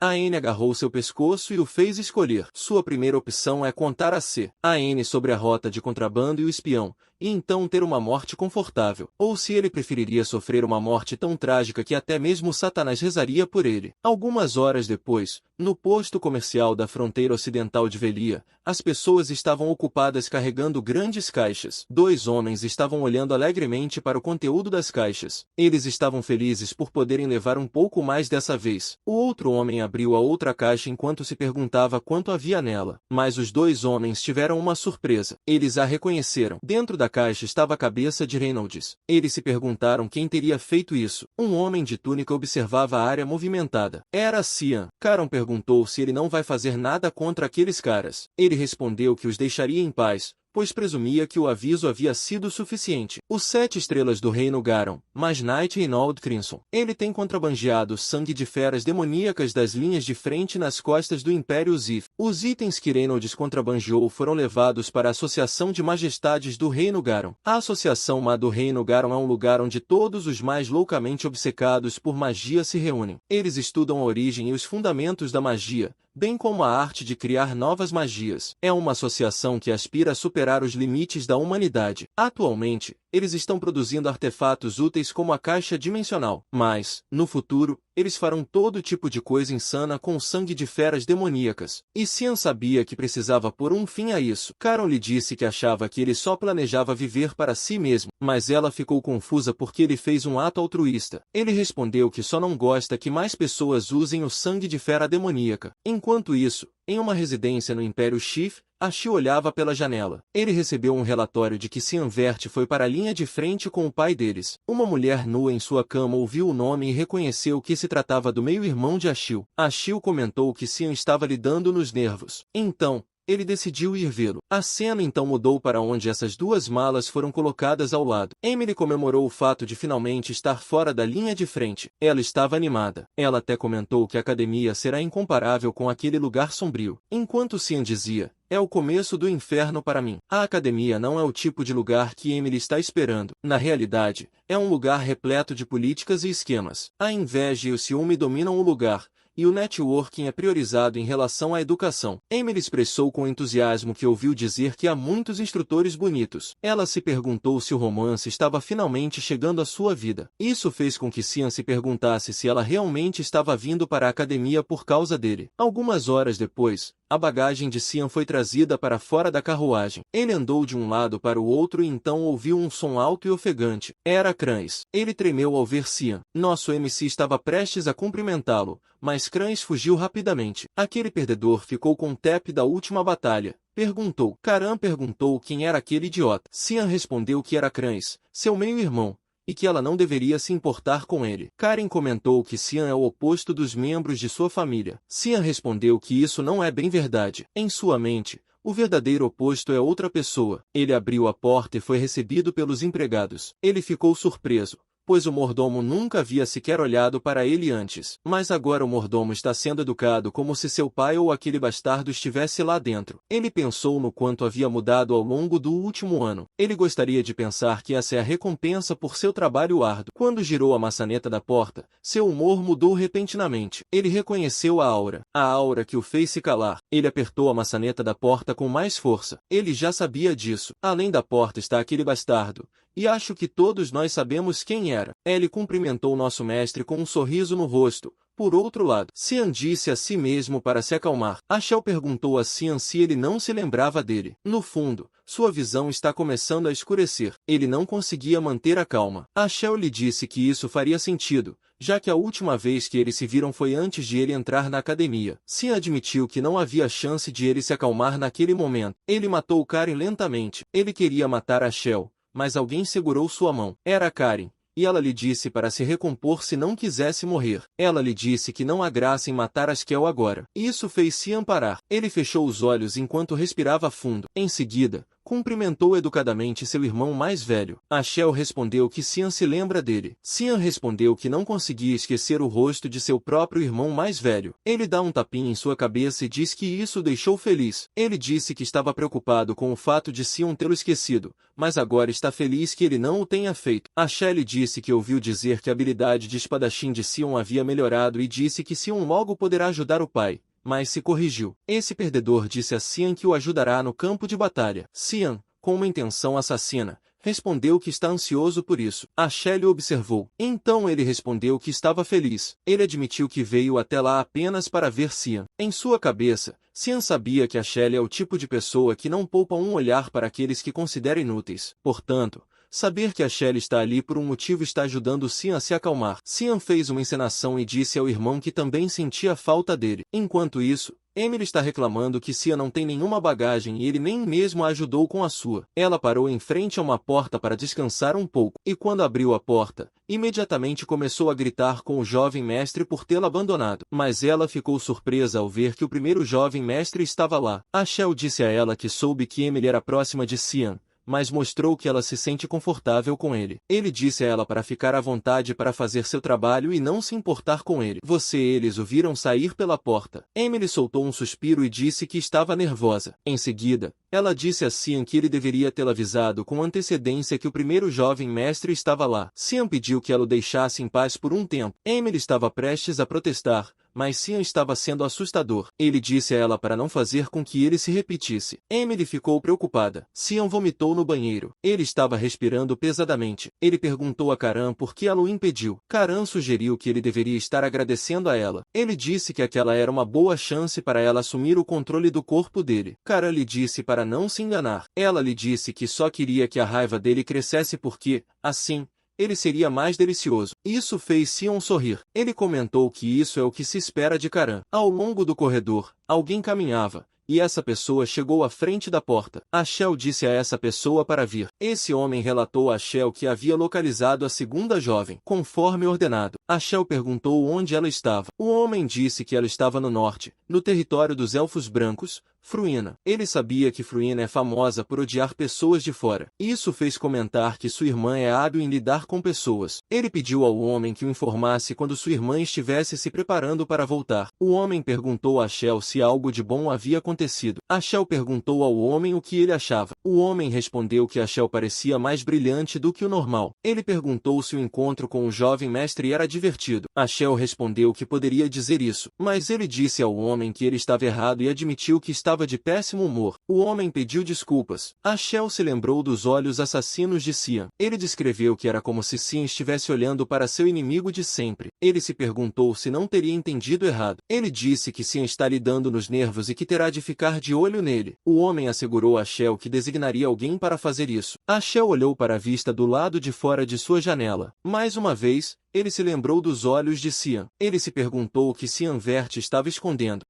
A Anne agarrou seu pescoço e o fez escolher. Sua primeira opção é contar a Anne sobre a rota de contrabando e o espião, e então ter uma morte confortável. Ou se ele preferiria sofrer uma morte tão trágica que até mesmo Satanás rezaria por ele. Algumas horas depois, no posto comercial da fronteira ocidental de Velia, as pessoas estavam ocupadas carregando grandes caixas. Dois homens estavam olhando alegremente para o conteúdo das caixas. Eles estavam felizes por poderem levar um pouco mais dessa vez. O outro homem abriu a outra caixa enquanto se perguntava quanto havia nela. Mas os dois homens tiveram uma surpresa. Eles a reconheceram. Dentro da caixa estava a cabeça de Reynolds. Eles se perguntaram quem teria feito isso. Um homem de túnica observava a área movimentada. Era Cian. Caron perguntou se ele não vai fazer nada contra aqueles caras. Ele respondeu que os deixaria em paz, pois presumia que o aviso havia sido suficiente. Os 7 estrelas do reino Garon, mas Knight Reynold Crimson. Ele tem contrabandeado sangue de feras demoníacas das linhas de frente nas costas do Império Zif. Os itens que Reynolds contrabandeou foram levados para a Associação de Majestades do Reino Garon. A Associação Má do Reino Garon é um lugar onde todos os mais loucamente obcecados por magia se reúnem. Eles estudam a origem e os fundamentos da magia, bem como a arte de criar novas magias. É uma associação que aspira a superar os limites da humanidade. Atualmente, eles estão produzindo artefatos úteis como a caixa dimensional. Mas, no futuro, eles farão todo tipo de coisa insana com o sangue de feras demoníacas. E Cian sabia que precisava pôr um fim a isso. Caron lhe disse que achava que ele só planejava viver para si mesmo, mas ela ficou confusa porque ele fez um ato altruísta. Ele respondeu que só não gosta que mais pessoas usem o sangue de fera demoníaca. Enquanto isso, em uma residência no Império Schiff, Ashil olhava pela janela. Ele recebeu um relatório de que Cian Vert foi para a linha de frente com o pai deles. Uma mulher nua em sua cama ouviu o nome e reconheceu que se tratava do meio-irmão de Ashil. Ashil comentou que Cian estava lhe dando nos nervos. Então, ele decidiu ir vê-lo. A cena então mudou para onde essas duas malas foram colocadas ao lado. Emily comemorou o fato de finalmente estar fora da linha de frente. Ela estava animada. Ela até comentou que a academia será incomparável com aquele lugar sombrio. Enquanto Cian dizia: "É o começo do inferno para mim." A academia não é o tipo de lugar que Emily está esperando. Na realidade, é um lugar repleto de políticas e esquemas. A inveja e o ciúme dominam o lugar, e o networking é priorizado em relação à educação. Emily expressou com entusiasmo que ouviu dizer que há muitos instrutores bonitos. Ela se perguntou se o romance estava finalmente chegando à sua vida. Isso fez com que Cian se perguntasse se ela realmente estava vindo para a academia por causa dele. Algumas horas depois, a bagagem de Cian foi trazida para fora da carruagem. Ele andou de um lado para o outro e então ouviu um som alto e ofegante. Era Crans. Ele tremeu ao ver Cian. Nosso MC estava prestes a cumprimentá-lo, mas Crans fugiu rapidamente. Aquele perdedor ficou com o TEP da última batalha. Perguntou. Karan perguntou quem era aquele idiota. Cian respondeu que era Crans, seu meio-irmão, e que ela não deveria se importar com ele. Karen comentou que Cian é o oposto dos membros de sua família. Cian respondeu que isso não é bem verdade. Em sua mente, o verdadeiro oposto é outra pessoa. Ele abriu a porta e foi recebido pelos empregados. Ele ficou surpreso, pois o mordomo nunca havia sequer olhado para ele antes. Mas agora o mordomo está sendo educado como se seu pai ou aquele bastardo estivesse lá dentro. Ele pensou no quanto havia mudado ao longo do último ano. Ele gostaria de pensar que essa é a recompensa por seu trabalho árduo. Quando girou a maçaneta da porta, seu humor mudou repentinamente. Ele reconheceu a aura que o fez se calar. Ele apertou a maçaneta da porta com mais força. Ele já sabia disso. Além da porta está aquele bastardo. E acho que todos nós sabemos quem era. Ele cumprimentou nosso mestre com um sorriso no rosto. Por outro lado, Cian disse a si mesmo para se acalmar. Ashel perguntou a Cian se ele não se lembrava dele. No fundo, sua visão está começando a escurecer. Ele não conseguia manter a calma. Ashel lhe disse que isso faria sentido, já que a última vez que eles se viram foi antes de ele entrar na academia. Cian admitiu que não havia chance de ele se acalmar naquele momento. Ele matou Karen lentamente. Ele queria matar Ashel, mas alguém segurou sua mão. Era Karen, e ela lhe disse para se recompor se não quisesse morrer. Ela lhe disse que não há graça em matar Askel agora. Isso fez Cian parar. Ele fechou os olhos enquanto respirava fundo. Em seguida, cumprimentou educadamente seu irmão mais velho. Askel respondeu que Cian se lembra dele. Cian respondeu que não conseguia esquecer o rosto de seu próprio irmão mais velho. Ele dá um tapinha em sua cabeça e diz que isso o deixou feliz. Ele disse que estava preocupado com o fato de Cian tê-lo esquecido, mas agora está feliz que ele não o tenha feito. Askel lhe disse que ouviu dizer que a habilidade de espadachim de Cian havia melhorado e disse que Cian logo poderá ajudar o pai. Mas se corrigiu. Esse perdedor disse a Cian que o ajudará no campo de batalha. Cian, com uma intenção assassina, respondeu que está ansioso por isso. Askel o observou. Então ele respondeu que estava feliz. Ele admitiu que veio até lá apenas para ver Cian. Em sua cabeça, Cian sabia que Askel é o tipo de pessoa que não poupa um olhar para aqueles que considera inúteis. Portanto, saber que Askel está ali por um motivo está ajudando Cian a se acalmar. Cian fez uma encenação e disse ao irmão que também sentia falta dele. Enquanto isso, Emily está reclamando que Cian não tem nenhuma bagagem e ele nem mesmo a ajudou com a sua. Ela parou em frente a uma porta para descansar um pouco, e quando abriu a porta, imediatamente começou a gritar com o jovem mestre por tê-la abandonado. Mas ela ficou surpresa ao ver que o primeiro jovem mestre estava lá. Askel disse a ela que soube que Emily era próxima de Cian, mas mostrou que ela se sente confortável com ele. Ele disse a ela para ficar à vontade para fazer seu trabalho e não se importar com ele. Eles o viram sair pela porta. Emily soltou um suspiro e disse que estava nervosa. Em seguida, ela disse a Cian que ele deveria tê-la avisado com antecedência que o primeiro jovem mestre estava lá. Cian pediu que ela o deixasse em paz por um tempo. Emily estava prestes a protestar, mas Cian estava sendo assustador. Ele disse a ela para não fazer com que ele se repetisse. Emily ficou preocupada. Cian vomitou no banheiro. Ele estava respirando pesadamente. Ele perguntou a Karan por que ela o impediu. Karan sugeriu que ele deveria estar agradecendo a ela. Ele disse que aquela era uma boa chance para ela assumir o controle do corpo dele. Karan lhe disse para não se enganar. Ela lhe disse que só queria que a raiva dele crescesse porque, assim, ele seria mais delicioso. Isso fez Cian sorrir. Ele comentou que isso é o que se espera de Karan. Ao longo do corredor, alguém caminhava, e essa pessoa chegou à frente da porta. Askel disse a essa pessoa para vir. Esse homem relatou a Askel que havia localizado a segunda jovem, conforme ordenado. Askel perguntou onde ela estava. O homem disse que ela estava no norte, no território dos Elfos Brancos, Fruina. Ele sabia que Fruina é famosa por odiar pessoas de fora. Isso fez comentar que sua irmã é hábil em lidar com pessoas. Ele pediu ao homem que o informasse quando sua irmã estivesse se preparando para voltar. O homem perguntou a Askel se algo de bom havia acontecido. Askel perguntou ao homem o que ele achava. O homem respondeu que Askel parecia mais brilhante do que o normal. Ele perguntou se o encontro com o jovem mestre era divertido. Askel respondeu que poderia dizer isso, mas ele disse ao homem que ele estava errado e admitiu que estava de péssimo humor. O homem pediu desculpas. Askel se lembrou dos olhos assassinos de Cian. Ele descreveu que era como se Cian estivesse olhando para seu inimigo de sempre. Ele se perguntou se não teria entendido errado. Ele disse que Cian está lhe dando nos nervos e que terá de ficar de olho nele. O homem assegurou a Askel que designaria alguém para fazer isso. Askel olhou para a vista do lado de fora de sua janela. Mais uma vez, ele se lembrou dos olhos de Cian. Ele se perguntou o que Cian Vert estava escondendo.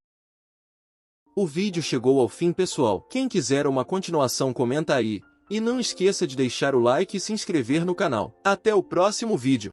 O vídeo chegou ao fim, pessoal. Quem quiser uma continuação comenta aí. E não esqueça de deixar o like e se inscrever no canal. Até o próximo vídeo.